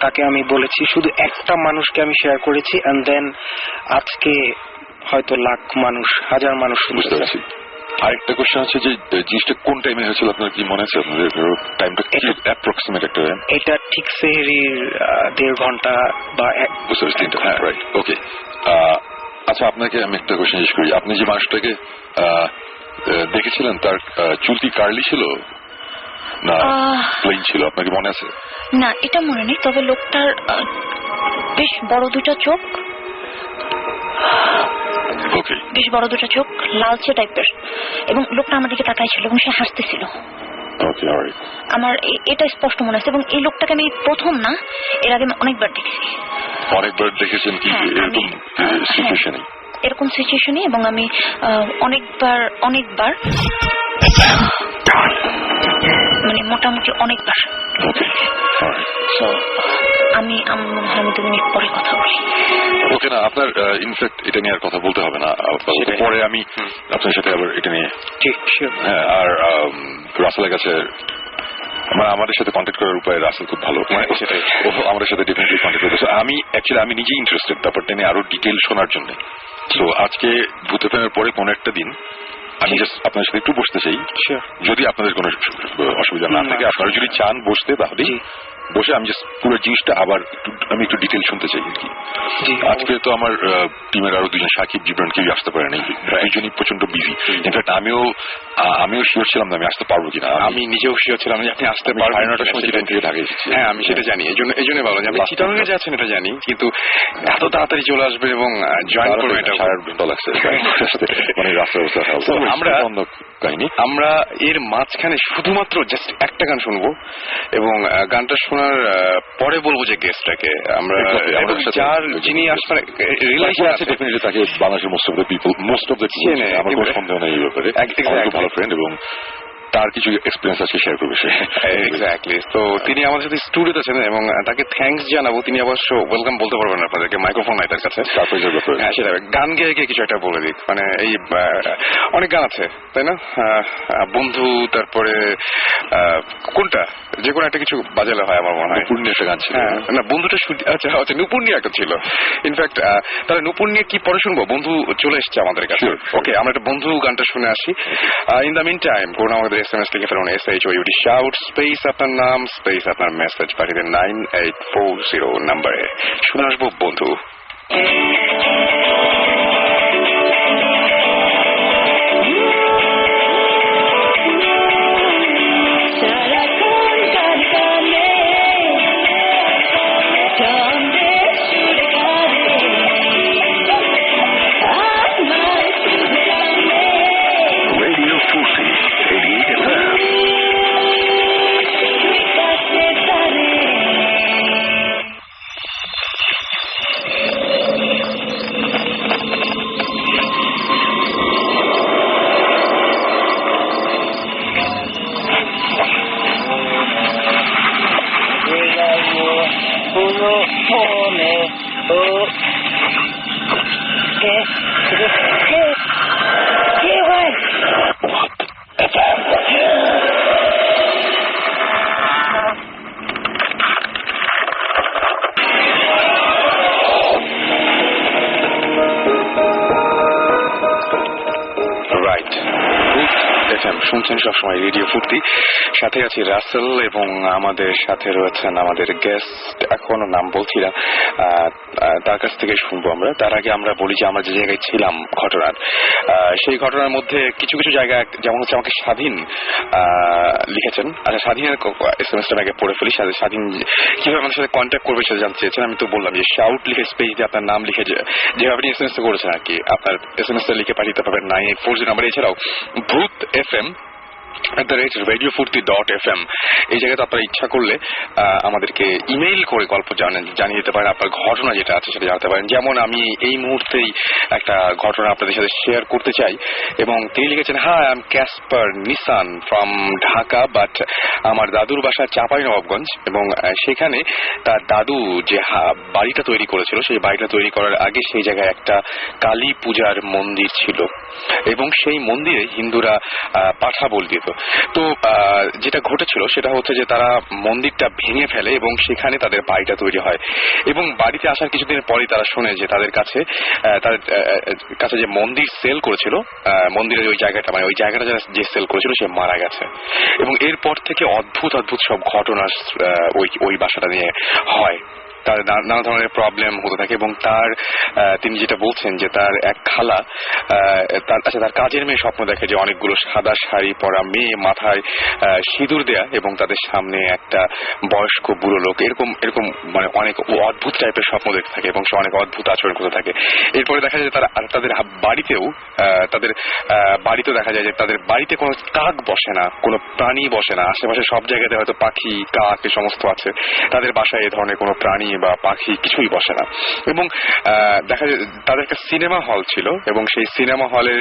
C: তাকে আমি বলেছি, শুধু একটা মানুষকে আমি শেয়ার করেছি, এন্ড দেন আজকে হয়তো লাখ মানুষ, হাজার মানুষ শুনতে পাচ্ছি।
D: আরেকটা কোশ্চেন হচ্ছে যে জিনিসটা কোন টাইমে হয়েছিল, আপনার কি মনে আছে? আপনাদের টাইমটা অ্যাপ্রক্সিমেট একটা?
C: এটা ঠিক সেহরির 1.5 ঘন্টা বা
D: বুঝতে পারছি। রাইট, ওকে। আচ্ছা, আপনাকে আমি একটা কোশ্চেন জিজ্ঞেস করি। আপনি যে মানুষটাকে দেখেছিলেন, তার চুল কি কার্লি ছিল না প্লেন ছিল, আপনার কি মনে আছে?
B: না, এটা মনে নেই, তবে লোকটার বেশ বড় 2টা চোখ, বেশ বড় 2টা চোখ, লালচে টাইপের, এবং লোকটা আমার দিকে তাকাই ছিল এবং সে হাসতেছিল। আমার এটা স্পষ্ট মনে আছে। এবং এই লোকটাকে আমি প্রথম না, এর আগে অনেকবার দেখেছি।
D: অনেকবার দেখেছেন? কি এরকম সিচুয়েশনে?
B: এরকম সিচুয়েশনে, এবং আমি অনেকবার মানে মোটামুটি অনেকবার। আমি 2 মিনিট পরে কথা বলি।
D: ওকে, না আপনার ইনফ্যাক্ট এটা নিয়ে আর কথা বলতে হবে না, পরে আমি আপনার সাথে আবার এটা নিয়ে।
C: ঠিক।
D: হ্যাঁ, আর রাসেলের কাছে মানে আমাদের সাথে কন্ট্যাক্ট করার উপায় রাসেল খুব ভালো, মানে সেটাই ও আমাদের সাথে ডেফিনেটলি কন্ট্যাক্ট করতেছে। আমি নিজেই ইন্টারেস্টেড ব্যাপারটা নিয়ে আরো ডিটেল শোনার জন্য। তো আজকে ভূত এফএমের পরে কোনো একটা দিন আমি জাস্ট আপনার সাথে একটু বসতে চাই, যদি আপনাদের কোনো অসুবিধা না থাকে। আপনারা যদি চান বসতে, তাহলে বসে আমি জাস্ট পুরো জিনিসটা আবার আমি একটু ডিটেল শুনতে চাই আর কি। আজকে তো আমার টিমের আরো দুজন সাকিব জীবন কেউ আসতে পারে নাই, দুজনই প্রচন্ড বিজি। ইনফ্যাক্ট আমিও শিওর ছিলাম না আমি আসতে পারবো কিনা।
A: আমি নিজেও শিওর ছিলাম যে আপনি আসতে পারবেন। 9:30টার সময় চিটাং থেকে ঢাকা এসেছি। হ্যাঁ, আমি সেটা জানি, এই জন্য ভালো যে আপনি চিটাংয়ে যাচ্ছেন এটা জানি, কিন্তু এত তাড়াতাড়ি চলে আসবেন এবং জয়েন করবেন এটা 4 ঘন্টা লাগছে মানে রাস্তার অবস্থা। আমরা এর মাঝখানে শুধুমাত্র জাস্ট একটা গান শুনবো এবং গানটা শোনার পরে বলবো যে গেস্টটাকে আমরা যার যিনি আসলে রিলেশন আছে
D: ডেফিনেটলি তাকে বাংলাদেশের মোস্ট অফ দ্য আমার কোনো সন্দেহ নেই এই ব্যাপারে। ভালো ফ্রেন্ড এবং তার কিছু এক্সপিরিয়েন্স আজকে শেয়ার করবে সে।
A: এক্স্যাক্টলি। তো তিনি আমাদের সাথে স্টুডিওতে আছেন এবং তাকে থ্যাঙ্কস জানাবো। তিনি অবশ্য ওয়েলকাম বলতে পারবেন আপনাদেরকে, মাইক্রোফোন নাই তার কাছে। হ্যাঁ, সেটা গান গেয়ে গিয়ে কিছু একটা বলে দিক। মানে এই অনেক গান আছে তাই না, বন্ধু, তারপরে কোনটা যে কোনো একটা কিছু বাজালে হয় আমার মনে হয়।
D: নুপুর নিয়ে একটা গান ছিল
A: না, বন্ধুটা আচ্ছা আচ্ছা নুপুর নিয়ে একটা ছিল। ইনফ্যাক্ট তাহলে নুপুর নিয়ে কি পরে শুনবো? বন্ধু চলে এসছে আমাদের কাছে। ওকে, আমরা একটা বন্ধু গানটা শুনে আসি। ইন দ্য মিন টাইম কোনো আমাদের SMS লিখে ফেলুন SHOUT শাউট স্পেস আপনার নাম স্পেস আপনার মেসেজ পাঠিয়ে দেন 9840 নাম্বারে। শুনে আসবো বন্ধু। শুনছেন সবসময় রেডিও ফুর্তি, সাথে আছি রাসেল এবং আমাদের সাথে রয়েছেন আমাদের গেস্ট। এখনো নাম বলছি না, তার কাছ থেকে শুনবো আমরা। তার আগে আমরা বলি যে আমরা যে জায়গায় ছিলাম ঘটনার, সেই ঘটনার মধ্যে কিছু কিছু জায়গা, যেমন হচ্ছে আমাকে স্বাধীন লিখেছেন। আচ্ছা, স্বাধীনের SMS-টা আগে পড়ে ফেলি। স্বাধীন কিভাবে আমাদের সাথে কন্ট্যাক্ট করবে সেটা জানতে চেয়েছেন। আমি তো বললাম যে শাউট লিখে স্পেস দিয়ে আপনার নাম লিখে যেভাবে আপনি SMS-টা করেছেন আর কি, আপনার SMS-টা লিখে পাঠিয়ে পাবেন 9840 নাম্বারে। এছাড়াও ভূত FM@radiofurti.fm এই জায়গাতে আপনারা ইচ্ছা করলে আমাদেরকে ইমেইল করে গল্প জানিয়ে দিতে পারেন। আপনার ঘটনা যেটা আছে সেটা জানাতে পারেন। যেমন আমি এই মুহূর্তেই একটা ঘটনা আপনাদের সাথে শেয়ার করতে চাই এবং তিনি লিখেছেন, hi I am Casper Nissan from Dhaka, but আমার দাদুর বাসা চাঁপাইনবাবগঞ্জ এবং সেখানে তার দাদু যে বাড়িটা তৈরি করেছিল, সেই বাড়িটা তৈরি করার আগে সেই জায়গায় একটা কালী পূজার মন্দির ছিল এবং সেই মন্দিরে হিন্দুরা পাঠা বল দিত। তো যেটা ঘটেছিল সেটা হচ্ছে যে তারা মন্দিরটা ভেঙে ফেলে এবং সেখানে তাদের বাড়িটা তৈরি হয় এবং বাড়িতে আসার কিছুদিন পরই তারা শোনে যে তাদের কাছে যে মন্দির সেল করেছিল, মন্দিরের ওই জায়গাটা, মানে ওই জায়গাটা যে সেল করেছিল সে মারা গেছে। এবং এরপর থেকে অদ্ভুত অদ্ভুত সব ঘটনা ওই বাসাটা নিয়ে হয়। তার নানা ধরনের প্রবলেম হতে থাকে এবং তিনি যেটা বলছেন যে তার এক খালা তার কাজের মেয়ে স্বপ্ন দেখে যে অনেকগুলো সাদা শাড়ি পরা মেয়ে, মাথায় সিঁদুর দেয়া এবং তাদের সামনে একটা বয়স্ক বুড়ো লোক, এরকম মানে অনেক অদ্ভুত টাইপের স্বপ্ন দেখতে থাকে এবং সে অনেক অদ্ভুত আচরণ করতে থাকে। এরপরে দেখা যায় যে তাদের বাড়িতেও দেখা যায় যে তাদের বাড়িতে কোনো কাক বসে না, কোনো প্রাণী বসে না। আশেপাশে সব জায়গাতে হয়তো পাখি, কাক এ সমস্ত আছে, তাদের বাসায় এই ধরনের কোনো প্রাণী বা পাখি কিছুই বসে না। এবং দেখা যায় তাদের একটা সিনেমা হল ছিল এবং সেই সিনেমা হলের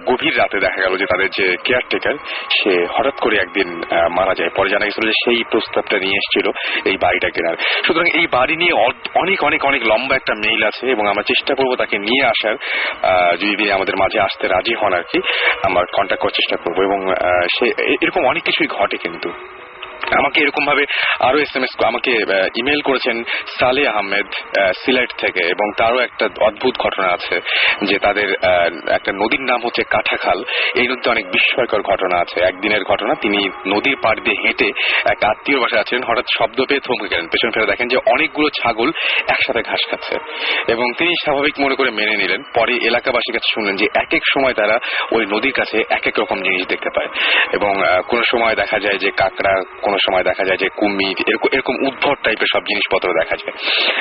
A: গভীর রাতে দেখা গেল যে তাদের যে কেয়ারটেকার সে হঠাৎ করে একদিন মারা যায়। পরে জানা গেছিল যে সেই প্রস্তাবটা নিয়ে এসেছিল এই বাড়িটা কেনার। সুতরাং এই বাড়ি নিয়ে অনেক অনেক অনেক লম্বা একটা মেইল আছে এবং আমরা চেষ্টা করবো তাকে নিয়ে আসার, যদি আমাদের মাঝে আসতে রাজি হন আর কি, আমরা কন্ট্যাক্ট করার চেষ্টা করবো। এবং সে এরকম অনেক কিছুই ঘটে কিন্তু আমাকে এরকম ভাবে আরো SMS আমাকে ইমেল করেছেন সালে আহমেদ সিলেট থেকে, এবং তারও একটা অদ্ভুত ঘটনা আছে যে তাদের একটা নদীর নাম হচ্ছে কাঠাখাল। এই নদীতে অনেক বিস্ময়কর ঘটনা আছে। একদিনের ঘটনা, তিনি নদীর পাড় দিয়ে হেঁটে এক আত্মীয় বাসায় আছেন, হঠাৎ শব্দ পেয়ে থমকে গেলেন। পেছন ফিরে দেখেন যে অনেকগুলো ছাগল একসাথে ঘাস খাচ্ছে, এবং তিনি স্বাভাবিক মনে করে মেনে নিলেন। পরে এলাকাবাসীর কাছে শুনলেন যে এক এক সময় তারা ওই নদীর কাছে এক এক রকম জিনিস দেখতে পায়, এবং কোন সময় দেখা যায় যে কাঁকড়া, কোন সময় দেখা যায় যে কুমির, এরকম উদ্ভট টাইপের সব জিনিসপত্র দেখা যায়।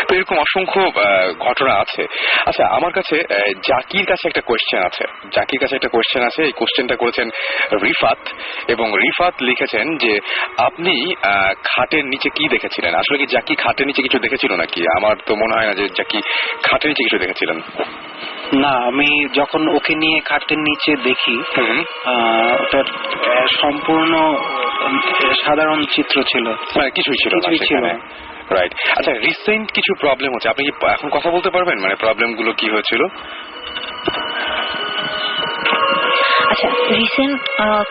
A: তো এরকম অসংখ্য ঘটনা আছে। আচ্ছা, আমার কাছে জাকির কাছে একটা কোয়েশ্চেন আছে। এই কোয়েশ্চেনটা করেছেন রিফাত, এবং রিফাত লিখেছেন যে আপনি খাটের নিচে কি দেখেছিলেন? আসলে কি জাকি খাটের নিচে কিছু দেখেছিল নাকি? আমার তো মনে হয় না যে জাকি খাটের নিচে কিছু দেখেছিলেন।
C: না, আমি যখন ওকে নিয়ে খাটের নিচে দেখি, ওটা সম্পূর্ণ সাধারণ চিত্র ছিল,
A: মানে কিছুই ছিল না। রাইট। আচ্ছা, রিসেন্ট কিছু প্রবলেম হচ্ছে, আপনি কি এখন কথা বলতে পারবেন? মানে প্রবলেম গুলো কি হয়েছিল?
B: আচ্ছা, রিসেন্ট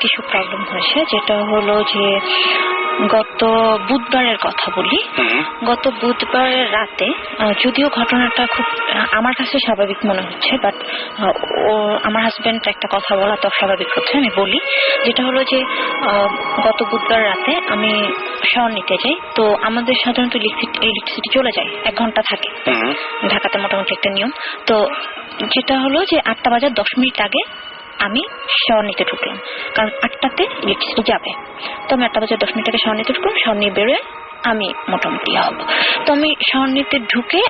B: কিছু প্রবলেম হয়েছে, যেটা হলো যে গত বুধবারের কথা বলি। গত বুধবারের রাতে, যদিও ঘটনাটা খুব আমার কাছে স্বাভাবিক মনে হচ্ছে, বাট আমার হাজবেন্ড একটা কথা বলা তো স্বাভাবিক হচ্ছে, আমি বলি। যেটা হলো যে গত বুধবার রাতে আমি শাওয়ার নিতে যাই। তো আমাদের সাধারণত ইলেকট্রিসিটি চলে যায়, 1 ঘন্টা থাকে ঢাকাতে, মোটামুটি একটা নিয়ম। তো যেটা হলো যে 8টা বাজার 10 মিনিট আগে আমি শাওয়ার নিতে ঢুকলাম, কারণ 8টাতে ইলেকট্রিসিটি যাবে। তো আমি 8টা বাজে 10 মিনিট আগে শাওয়ার নিতে ঢুকলাম। শাওয়ার নিয়ে বেরোয় আমি মোটামুটি হব। তো আমি শাওয়ার নিতে ঢুকে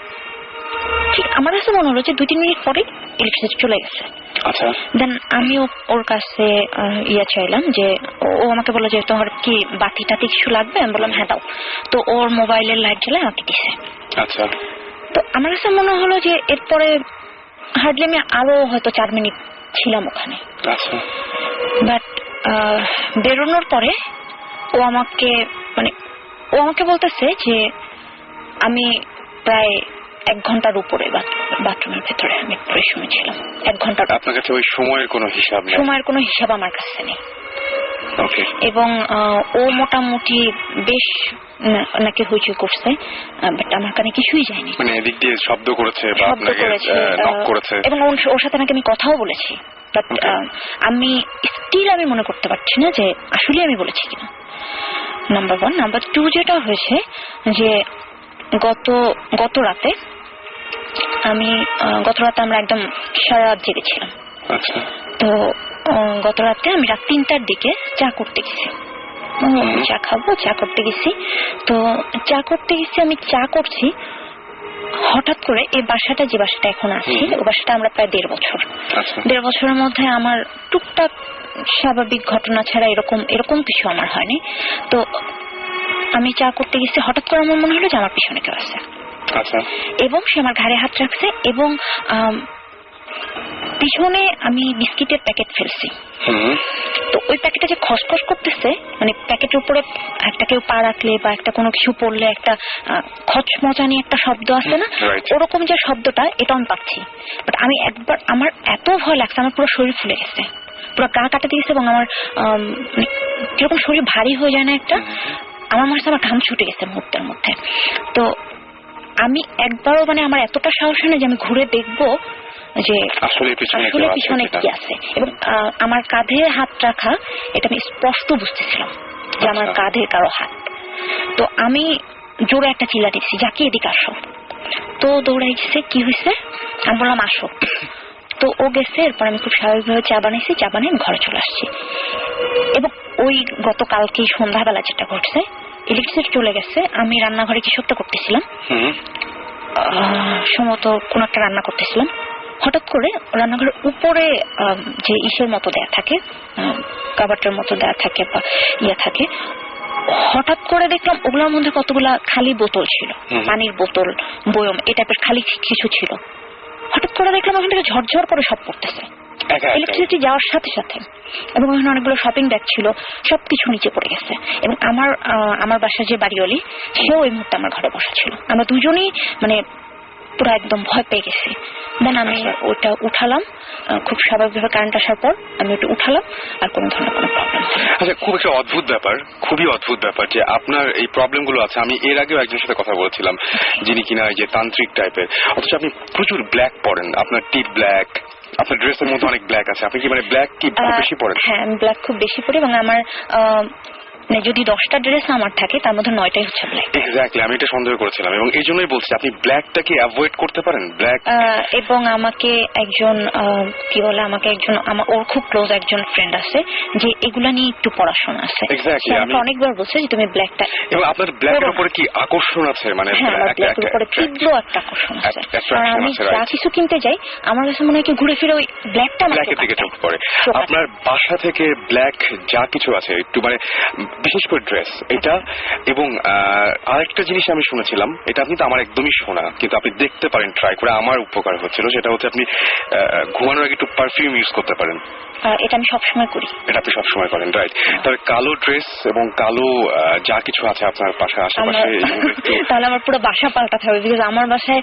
B: ঠিক আমার কাছে মনে হলো যে 2-3 মিনিট পরে ইলেকট্রিসিটি চলে গেছে।
A: আচ্ছা,
B: দেন আমি ওর কাছে চাইলাম যে, ও আমাকে বললো যে তোমার কি বাতি টাতি কিছু লাগবে? আমি বললাম হ্যাঁ দাও। তো ওর মোবাইলের লাইট জ্বালায় আমাকে দিছে।
A: আচ্ছা।
B: তো আমার কাছে মনে হলো যে এরপরে হার্ডলি আমি আরো হয়তো 4 মিনিট ছিলাম ওখানে।
A: আচ্ছা।
B: বাট বেরোনোর পরে ও আমাকে বলতেছে যে আমি প্রায় 1 ঘন্টার উপরে বাথরুমের ভেতরে আমি সময় ছিলাম। 1 ঘন্টা।
A: আপনার কাছে ওই সময়ের কোনো হিসাব নেই?
B: সময়ের কোনো হিসাব আমার কাছে নেই।
A: ওকে।
B: এবং ও মোটামুটি বেশ নাকি হইচই করছে, বাট আমার কানে কিছুই যায়নি।
A: মানে এদিক দিয়ে শব্দ করেছে বা আপনাকে নক করেছে,
B: এবং ওর সাথে নাকি আমি কথাও বলেছি, বাট আমি মনে করতে পারছি না যে আসলে আমি বলেছি কিনা। নাম্বার 1। নাম্বার 2, যেটা হয়েছে যে গত রাতে আমরা একদম সারা রাত জেগেছিলাম।
A: আচ্ছা।
B: তো গত রাতে আমি রাত 3টার দিকে চা করতে গেছি, চা খাবো, চা করতে গেছি। তো আমি চা করছি, হঠাৎ করে এই বাসাটা, যে বাসাটা এখন আছি, ও বাসাটা আমরা প্রায় 1.5 বছর। 1.5 বছরের মধ্যে আমার টুকটাক স্বাভাবিক ঘটনা ছাড়া এরকম কিছু আমার হয়নি। তো আমি চা করতে গেছি, হঠাৎ করে আমার মনে হলো যে আমার পিছনে কেউ আছে।
A: আচ্ছা। এবং
B: সে আমার ঘাড়ে হাত রাখছে, এবং পিছনে আমি বিস্কিটের প্যাকেট ফেলছি। তো ওই প্যাকেটটা যে খসখস করতেছে, মানে প্যাকেটের উপরে একটা কেউ পা রাখলে বা একটা কোনো কিছু পড়লে একটা খচমচানি একটা শব্দ আছে না, ওরকম যে শব্দটা, এটা আমি পাচ্ছি। বাট আমি একবার, আমার এত ভয় লাগছে, আমার পুরো শরীর ফুলে গেছে, পুরো গা কাটা দিয়েছে, এবং আমার কিরকম শরীর ভারী হয়ে যায় না একটা, আমার মনে হচ্ছে আমার ঘাম ছুটে গেছে মুহূর্তের মধ্যে। তো আমি একবারও, আমার এতটা সাহস নেই যে আমি ঘুরে দেখবো যে আসলে পিছনে কি আছে। এবং আমার কাঁধে হাত রাখা, এটা আমি স্পষ্ট বুঝতেছিলাম যে আমার কাঁধে কারো হাত। তো আমি জোরে একটা চিল্লা দিচ্ছি, যাকে এদিকে আসো। তো দৌড়াইছে, কি হয়েছে? আমি বললাম আসো। তো ও গেছে। এরপর আমি খুব স্বাভাবিকভাবে চা বানিয়েছি, চা বানিয়ে ঘরে চলে আসছি। এবং ওই গতকালকে সন্ধ্যাবেলা যেটা ঘটছে, ইলেকট্রিসিটি চলে গেছে। আমি রান্নাঘরে কিছু একটা করতেছিলাম, সম্ভবত কোন একটা রান্না করতেছিলাম। হঠাৎ করে রান্নাঘরের উপরে যে ইসের মতো দেয়া থাকে, কাবাটের মতো দেয়া থাকে বা থাকে, হঠাৎ করে দেখলাম ওগুলোর মধ্যে কতগুলা খালি বোতল ছিল, পানির বোতল, বয়ম, এই টাইপের খালি কিছু ছিল। হঠাৎ করে দেখলাম ওখান থেকে ঝরঝর করে সব পড়তেছে ইলেকট্রিসিটি যাওয়ার সাথে সাথে। এবং ওখানে অনেকগুলো শপিং ব্যাগ ছিল, সবকিছু নিচে পড়ে গেছে। এবং আমার বাসার যে বাড়িওয়ালি, সেও এই মুহূর্তে আমার ঘরে বসা ছিল। আমরা দুজনেই পুরো একদম ভয় পেয়ে গেছি। দেন আমি ওটা উঠালাম, খুব স্বাভাবিকভাবে কারেন্ট আসার পর আমি ওটা উঠালাম, আর কোনো ধরনের কোনো প্রবলেম।
A: আচ্ছা, খুব একটা অদ্ভুত ব্যাপার, খুবই অদ্ভুত ব্যাপার যে আপনার এই প্রবলেমগুলো আছে। আমি এর আগেও একজনের সাথে কথা বলেছিলাম যিনি কিনা এই যে তান্ত্রিক টাইপের, অথচ আপনি প্রচুর ব্ল্যাক পরেন, আপনার টিপ ব্ল্যাক, আপনার ড্রেসের মধ্যে অনেক ব্ল্যাক আছে। আপনি কি মানে ব্ল্যাক কি খুব বেশি পরেন?
B: হ্যাঁ, আমি ব্ল্যাক খুব বেশি পরি এবং আমার যদি 10টা ড্রেস আমার থাকে তার মধ্যে 9টাই হচ্ছে ব্ল্যাক।
A: এক্স্যাক্টলি, আমি এটা সন্দেহ করেছিলাম এবং এই জন্যই বলছি আপনি ব্ল্যাকটাকে অ্যাভয়েড করতে পারেন। ব্ল্যাক
B: এবং আমাকে একজন কি বলে, আমাকে একজন ওর খুব ক্লোজ একজন ফ্রেন্ড আছে যে এগুলা নিয়ে একটু পড়াশোনা আছে।
A: এক্স্যাক্টলি,
B: আমি অনেকবার বলছি যে তুমি ব্ল্যাকটা।
A: এবং আপনার ব্ল্যাকের উপরে কি আকর্ষণ আছে? মানে
B: ব্ল্যাকের উপরে তীব্র একটা আকর্ষণ আছে। আমি যা কিছু কিনতে যাই আমার কাছে মনে হয় কি ঘুরে ফিরে ওই ব্ল্যাকটা
A: ব্ল্যাকের দিকে চোখ পড়ে। আপনার বাসা থেকে ব্ল্যাক যা কিছু আছে একটু মানে বিশেষ করে ড্রেস এটা, এবং আরেকটা জিনিস আমি শুনেছিলাম, এটা আপনি তো আমার একদমই শোনা, কিন্তু আপনি দেখতে পারেন ট্রাই করে, আমার উপকার হচ্ছিল, সেটা হচ্ছে আপনি ঘুমানোর আগে একটু পারফিউম ইউজ করতে পারেন।
B: এটা আমি সবসময় করি।
A: এটা আপনি সবসময় করেন, রাইট? তবে কালো ড্রেস এবং কালো যা কিছু আছে আপনার পাশে আশেপাশে,
B: তাহলে আমার পুরো বাসা পাল্টাতে হবে, বিকজ আমার বাসায়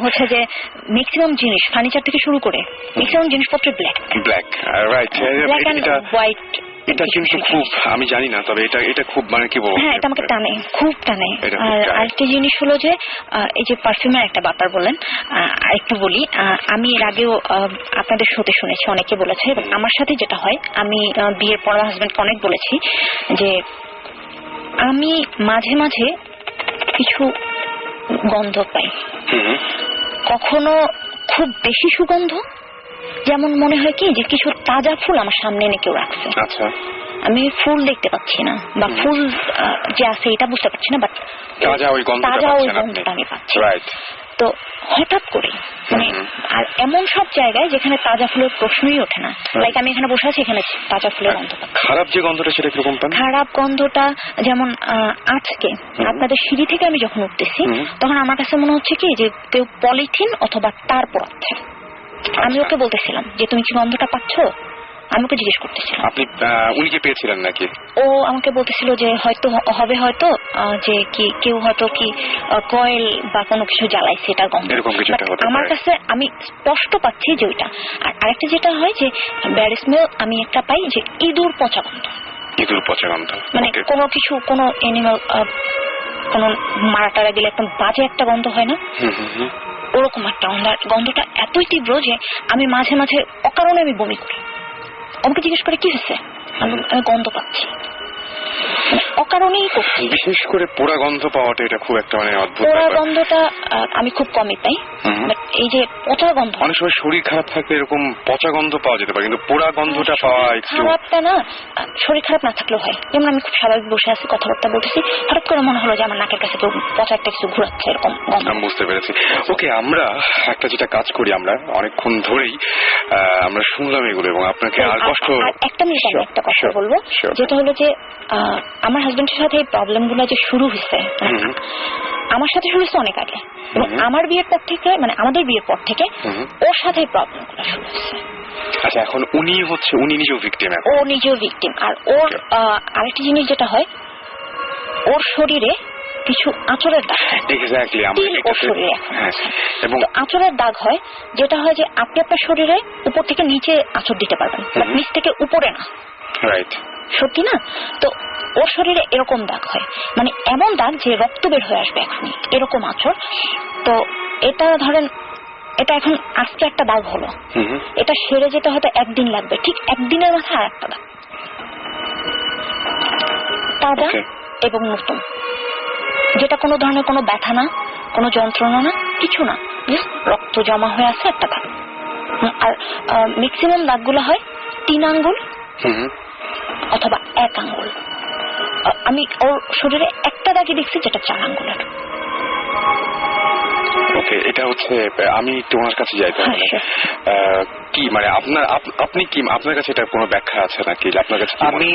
B: হচ্ছে যে ম্যাক্সিমাম জিনিস ফার্নিচার থেকে শুরু করে ম্যাক্সিমাম জিনিসপত্র ব্ল্যাক,
A: রাইট?
B: এটা হোয়াইট।
A: এটা কিন্তু খুব, আমি জানি না, তবে এটা খুব মানে কি বলবো,
B: হ্যাঁ, এটা আমাকে টানে, খুব টানে। আর আরেকটা জিনিস হলো যে এই যে পারফিউমের একটা ব্যাপার বললেন, আরেকটু বলি, আমি এর আগেও আপনাদের শোতে শুনেছি, অনেকে বলেছে, এবং আমার সাথে যেটা হয়, আমি বিয়ের পর হাজবেন্ডকে অনেক বলেছি যে আমি মাঝে মাঝে কিছু গন্ধ পাই, কখনো খুব বেশি সুগন্ধ, যেমন মনে হয় কি যে কিছু তাজা ফুল আমার সামনে এনে কেউ রাখছে।
A: আচ্ছা,
B: আমি ফুল দেখতে পাচ্ছি না, বা ফুল যে আছে এটা বুঝতে পারছি না, বাট
A: তাজা ওই গন্ধটা
B: আমি পাচ্ছি।
A: রাইট।
B: তো হঠাৎ করে মানে, আর এমন সব জায়গায় যেখানে তাজা ফুলের প্রশ্নই ওঠে না, লাইক আমি এখানে বসে আছি, এখানে তাজা ফুলের গন্ধ পাচ্ছি।
A: খারাপ যে গন্ধটা সেটা কিরকম পান?
B: খারাপ গন্ধটা যেমন আজকে আপনাদের সিঁড়ি থেকে আমি যখন উঠতেছি তখন আমার কাছে মনে হচ্ছে কি যে কেউ পলিথিন অথবা তার পড়াচ্ছে। আমি ওকে বলতেছিলাম যে তুমি কি গন্ধটা পাচ্ছ, আমি ওকে জিজ্ঞেস করতেছিলাম।
A: আপনি উনিকে পেয়েছিলেন নাকি?
B: ও আমাকে বলতেছিল যে হয়তো হবে, হয়তো যে কি কেউ হয়তো কি কয়েল বা কোনো কিছু জ্বালাইছে, এটা গন্ধ। আমার কাছে আমি স্পষ্ট পাচ্ছি যে ওইটা। আর আরেকটা যেটা হয় যে ব্যাড স্মেল আমি একটা পাই যে ইঁদুর পচা গন্ধ।
A: ইঁদুর পচা গন্ধ
B: মানে কোনো কিছু, কোনো অ্যানিমাল কোনো মারা টারা গেলে একদম বাজে একটা গন্ধ হয় না, ওরকম একটা গন্ধটা এতই তীব্র যে আমি মাঝে মাঝে অকারণে আমি বমি করি। আমাকে জিজ্ঞেস করে কি হয়েছে, আমি গন্ধ পাচ্ছি, অকারণেই করছি।
A: বিশেষ করে পোড়া গন্ধ পাওয়াটা এটা খুব একটা মানে অদ্ভুত।
B: পোড়া গন্ধটা আমি খুব কমই পাই, এই যে পচা গন্ধ,
A: অনেক সময় শরীর খারাপ থাকলে এরকম পচা গন্ধ পাওয়া যেতে পারে, কিন্তু পোড়া গন্ধটা পাওয়া একটু
B: খারাপটা না, শরীর খারাপ না থাকলেও হয়। যেমন আমি খুব স্বাভাবিক বসে আছি, কথাবার্তা বলতেছি, হঠাৎ করে মনে হলো যে আমার নাকের কাছে কেউ পচা একটা কিছু ঘুরাচ্ছে, এরকম গন্ধ।
A: আমি বুঝতে পেরেছি। ওকে, আমরা একটা যেটা কাজ করি, আমরা অনেকক্ষণ ধরেই আমরা শুনলাম এগুলো, এবং আপনাকে আর কষ্ট।
B: একটা মিনিট আমি একটা কথা বলবো, যেটা হলো যে আমার হাজবেন্ডের সাথে এই প্রবলেম গুলো যে শুরু হয়েছে, আমার সাথে শুরু হয়েছে অনেক আগে, এবং আমার বিয়ের পর থেকে, মানে আমাদের বিয়ের পর থেকে ওর সাথে প্রবলেম গুলো শুরু হয়েছে।
A: আচ্ছা, এখন উনি নিজেও ভিকটিম?
B: ও নিজেও ভিকটিম। আর ওর আরেকটি জিনিস যেটা হয়, ওর শরীরে কিছু আঁচড়ের দাগ।
A: এক্স্যাক্টলি,
B: ওর শরীরে এবং আঁচড়ের দাগ হয়, যেটা হয় যে আপনি আপনার শরীরে উপর থেকে নিচে আঁচড় দিতে পারবেন, নিচ থেকে উপরে না।
A: রাইট,
B: সত্যি না? তো ওর শরীরে এরকম দাগ হয়, মানে এমন দাগ যে রক্ত বের হয়ে আসবে এখনই, এরকম আঁচড়। তো এটা ধরেন, এটা এখন আজকে একটা দাগ হলো, এটা সেরে যেতে হয়তো একদিন লাগবে, ঠিক একদিনের মাথায় আর একটা দাগ, তাজা এবং নতুন, যেটা কোনো ধরনের কোনো ব্যথা না, কোনো যন্ত্রণা না, কিছু না, রক্ত জমা হয়ে আছে একটা দাগ। আর ম্যাক্সিমাম দাগগুলো হয় 3 আঙ্গুল অথবা 1 আঙ্গুল। আমি ওর শরীরে একটা দাগই দেখছি যেটা 4 আঙ্গুলের।
A: ওকে, এটা হচ্ছে, আমি তোমার কাছে যাই তাহলে। কি মানে আপনি কি, আপনার কাছে এটা কোনো ব্যাখ্যা আছে নাকি? আপনার কাছে আমি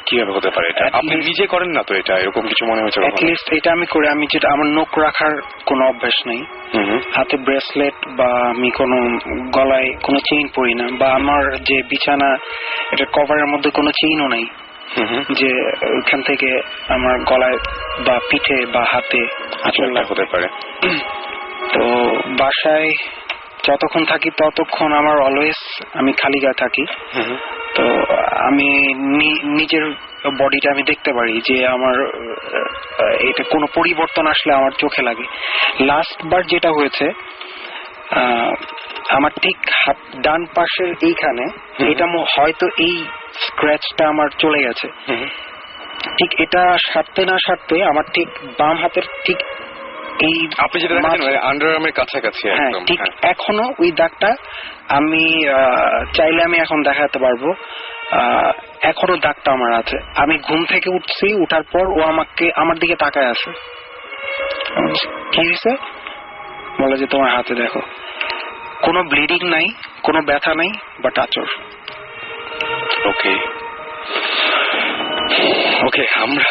A: কিভাবে হতে পারে এটা? আপনি নিজে করেন না তো এটা, এরকম কিছু মনে হয়েছে?
C: অ্যাটলিস্ট এটা আমি করে, আমি যেটা, আমার নখ রাখার কোনো অভ্যাস নেই, হাতে ব্রেসলেট বা আমি কোনো গলায় কোনো চেইন পরি না, বা আমার যে বিছানা এটা কভারের মধ্যে কোনো চেইনও নাই যে ওইখান থেকে আমার গলায় বা পিঠে বা হাতে
A: আঁচড় হতে পারে।
C: তো বাসায় যতক্ষণ থাকি ততক্ষণ আমার অলওয়েজ আমি খালি গায়ে থাকি। তো আমি নিজের বডিটা আমি দেখতে পারি যে আমার এটা কোনো পরিবর্তন আসলে আমার চোখে লাগে। লাস্ট বার যেটা হয়েছে, আমার ঠিক হাত ডান পাশের এইখানে এটা হয়তো এই স্ক্র্যাচটা আমার চলে গেছে। ঠিক এটা সারতে না সারতে আমার ঠিক বাম হাতের ঠিক এই
A: আপনি যেটা দেখেন আন্ডারআর্মের কাছাকাছি একদম,
C: ঠিক এখনো ওই দাগটা আমি চাইলে আমি এখন দেখাতে পারবো। এখনো দাগটা আমার আছে। আমি ঘুম থেকে উঠছি, উঠার পর ও আমার দিকে তাকায় আছে। কি হয়েছে বলে যে তোমার হাতে দেখো, কোনো ব্লিডিং নাই, কোনো ব্যথা নাই, বাট আচর।
A: ওকে, আমরা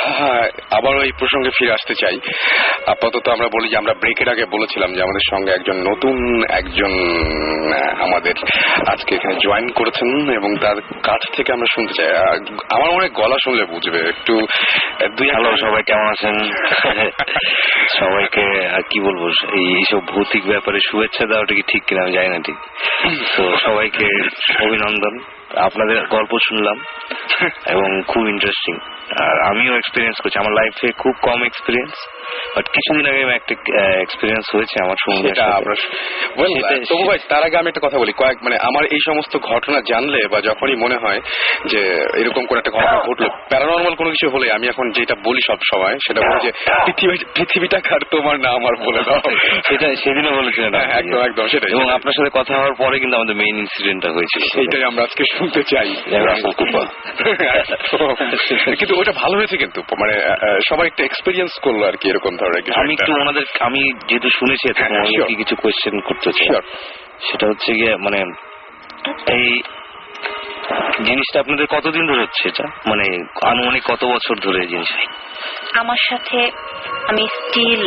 A: আবার ওই প্রসঙ্গে ফিরে আসতে চাই। আপাতত আমরা বলি যে আমরা ব্রেকের আগে বলেছিলাম যে আমাদের সঙ্গে নতুন একজন আমাদের আজকে এখানে জয়েন করেছেন এবং তার কাছ থেকে আমরা শুনতে চাই। আমার মনে হয় গলা শুনলে বুঝবে একটু।
E: হ্যালো, সবাই কেমন আছেন? সবাইকে কি বলবো, এইসব ভৌতিক ব্যাপারে শুভেচ্ছা দেওয়াটা কি ঠিক কিনা আমি জানি না ঠিক। তো সবাইকে অভিনন্দন। আপনাদের গল্প শুনলাম এবং খুব ইন্টারেস্টিং। আর আমিও এক্সপিরিয়েন্স করছি, আমার লাইফে খুব কম এক্সপিরিয়েন্স, বাট কিছুদিন আগে একটা এক্সপিরিয়েন্স হয়েছে আমার সঙ্গে।
A: তবু ভাই, তার আগে আমি একটা কথা বলি। আমার এই সমস্ত ঘটনা জানলে বা যখনই মনে হয় যে এরকম কোন একটা ঘটনা ঘটলো, প্যারানর্মাল কোনো কিছু হলে আমি এখন যেটা বলি সব সময় সেটা বলি যে পৃথিবীটা কার তোমার না আমার বলে দাও।
E: সেটা সেদিনও বলেছিলেন।
A: একদম একদম সেটাই।
E: এবং আপনার সাথে কথা হওয়ার পরে কিন্তু আমাদের মেইন ইনসিডেন্টটা হয়েছিল,
A: সেইটাই আমরা আজকে শুনতে চাই। কিন্তু ওটা ভালো হয়েছে, কিন্তু সবাই একটা এক্সপেরিয়েন্স করলো আর কি এরকম ধরনের কিছু।
E: আমি যেহেতু শুনেছি আমি কিছু কোয়েশ্চেন করতে চাই। সেটা হচ্ছে গিয়ে এই জিনিসটা আপনাদের কতদিন ধরে হচ্ছে? এটা আনুমানিক কত বছর ধরে এই জিনিস?
B: আমার সাথে আমি স্টিল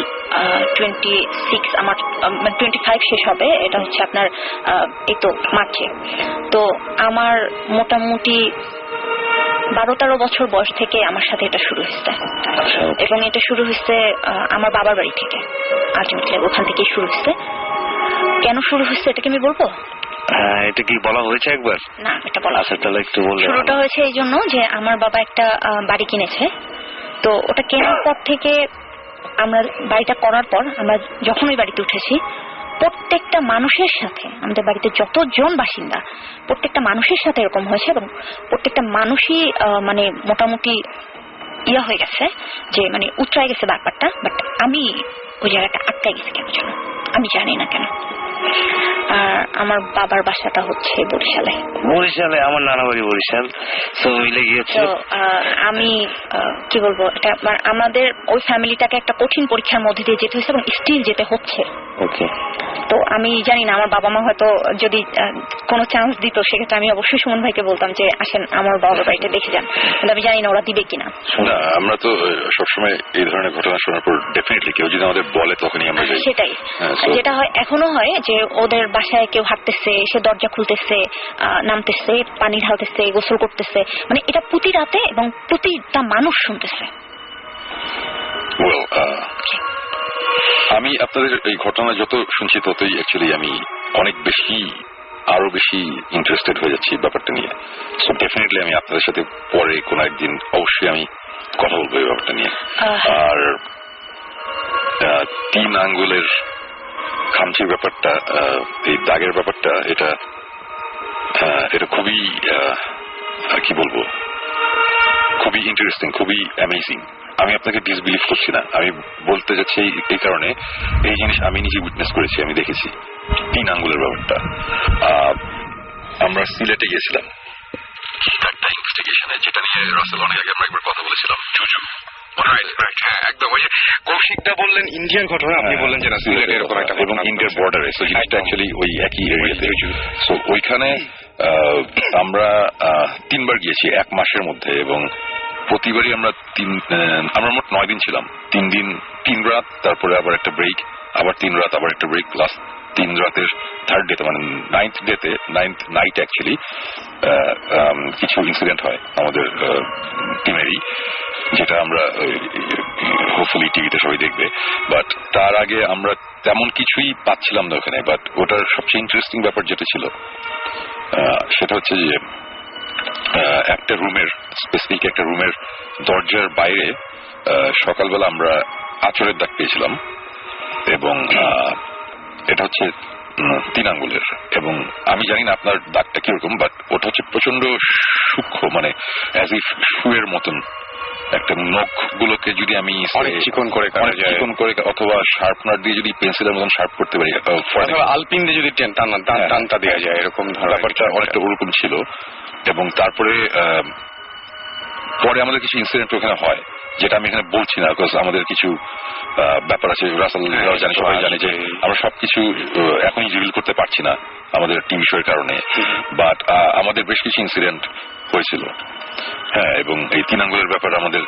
B: 26, আমার 25 শেষ হবে। এটা হচ্ছে আপনার এই তো মার্চে। তো আমার মোটামুটি 12-13 বছর বয়স থেকে আমার সাথে এটা শুরু হয়েছে। এবং এটা শুরু হয়েছে আমার বাবার বাড়ি থেকে। আলটিমেটলি ওখান থেকেই শুরু হয়েছে। কেন শুরু হয়েছে এটা কি আমি বলবো?
E: এটা কি বলা হয়েছে একবার?
B: না, এটা বলা।
E: আচ্ছা, তাহলে একটু বলুন।
B: শুরুটা হয়েছে এই জন্য যে আমার বাবা একটা বাড়ি কিনেছে। তো ওটা কেনার পর থেকে আমরা বাড়িটা করার পর আমরা যখন ওই বাড়িতে উঠেছি, প্রত্যেকটা মানুষের সাথে, আমাদের বাড়িতে যতজন বাসিন্দা প্রত্যেকটা মানুষের সাথে এরকম হয়েছে। এবং প্রত্যেকটা মানুষই মোটামুটি ইয়া হয়ে গেছে যে উচ্চায় গেছে ব্যাপারটা। বাট আমি ওই জায়গাটা আটকাই গেছি কেন জানো, আমি জানি না কেন। আর আমার বাবার বাসাটা হচ্ছে বরিশালে।
E: আমার নানা বাড়ি বরিশাল। তো মিলে গিয়েছে।
B: আমি কি বলবো, এটা আমাদের ওই ফ্যামিলিটাকে একটা কঠিন পরীক্ষার মধ্যে দিয়ে যেতে হয়েছে এবং স্টিল যেতে হচ্ছে। তো আমি জানি না, আমার বাবা মা হয়তো যদি কোনো চান্স দিত সেক্ষেত্রে আমি অবশ্যই সুমন ভাইকে বলতাম যে আসেন আমার বাবার বাড়িতে দেখে যান, কিন্তু আমি জানি না ওরা দিবে কিনা।
D: আমরা তো সবসময় এই ধরনের ঘটনা শোনার পর ডেফিনেটলি কেউ যদি আমাদের বলে তখনই আমরা যাই।
B: সেটাই যেটা হয়, এখনো হয় যে ওদের বাসায় কেউ হাঁটতেছে, সে দরজা খুলতেছে, নামতেছে, পানি ঢালতেছে, গোসল করতেছে, এটা প্রতি রাতে এবং প্রতিটা মানুষ শুনতেছে।
D: আমি আপনাদের এই ঘটনা যত শুনছি ততই অ্যাকচুয়ালি আমি অনেক আরো বেশি ইন্টারেস্টেড হয়ে যাচ্ছি ব্যাপারটা নিয়ে। সো ডেফিনেটলি আমি আপনাদের সাথে পরে কোনো একদিন অবশ্যই আমি কথা বলবো এই ব্যাপারটা নিয়ে। আর 3 আঙ্গুলের খামচির ব্যাপারটা, এই দাগের ব্যাপারটা, এটা খুবই কি বলবো, খুবই ইন্টারেস্টিং, খুবই অ্যামেজিং। আমি আপনাকে ডিসবিলিভ করছি না, আমি বলতে যাচ্ছি এই কারণে, এই জিনিস আমি নিজে উইটনেস করেছি, আমি দেখেছি 3 আঙ্গুলের ব্যাপারটা। আমরা সিলেটে গিয়েছিলাম একটা ইনভেস্টিগেশনে, যেটা নিয়ে রাসেল অনেক আগে আমরা একবার কথা বলেছিলাম, জুজু।
A: একদম ওই যে কৌশিকটা বললেন ইন্ডিয়ার ঘটনা, আপনি বললেন যে সিলেটে এরকম একটা,
D: এবং ইন্ডিয়ার বর্ডারে। সো জিনিসটা অ্যাকচুয়ালি ওই একই এরিয়াতে। সো ওইখানে আমরা 3 বার গিয়েছি 1 মাসের মধ্যে, এবং প্রতিবারই আমরা মোট 9 দিন ছিলাম। 3 দিন 3 রাত, তারপরে আবার একটা ব্রেক, আবার 3 রাত, আবার একটা ব্রেক, লাস্ট 3 রাতের 3rd ডেতে 9th ডেতে 9th নাইট অ্যাকচুয়ালি কিছু ইনসিডেন্ট হয় আমাদের টিমেরই। যেটা আমরা হোপফুলি টিভিতে সবাই দেখবে। বাট তার আগে আমরা তেমন কিছুই পাচ্ছিলাম না ওখানে। বাট ওটার সবচেয়ে ইন্টারেস্টিং ব্যাপার যেটা ছিল সেটা হচ্ছে যে একটা রুমের স্পেসিফিক একটা রুমের দরজার বাইরে সকালবেলা আমরা আঁচড়ের দাগ পেয়েছিলাম এবং এটা হচ্ছে 3 আঙ্গুলের। এবং আমি জানি না আপনার দাগটা কিরকম, বাট ওটা হচ্ছে প্রচন্ড সূক্ষ্ম, মানে অ্যাজ ইফ শুয়ের মতন। একটা নখ গুলোকে যদি আমি
A: চিকন করে
D: অথবা শার্পনার দিয়ে যদি পেন্সিলের মতন শার্প করতে পারি,
A: আলপিন দিয়ে যদি টানটা দেওয়া যায়, এরকম
D: ব্যাপারটা অনেকটা ওরকম ছিল। এবং তারপরে পরে আমাদের কিছু ইনসিডেন্ট ওখানে হয়, যেটা আমি এখানে বলছি না, বিকজ আমাদের কিছু ব্যাপার আছে, রাসেল জানি, সবাই জানে যে আমরা সবকিছু এখনই রিভিল করতে পারছি না আমাদের টিভি শোয়ের কারণে। বাট আমাদের বেশ কিছু ইনসিডেন্ট হয়েছিল, হ্যাঁ, এবং এই 3 আঙ্গুলের ব্যাপারে আমাদের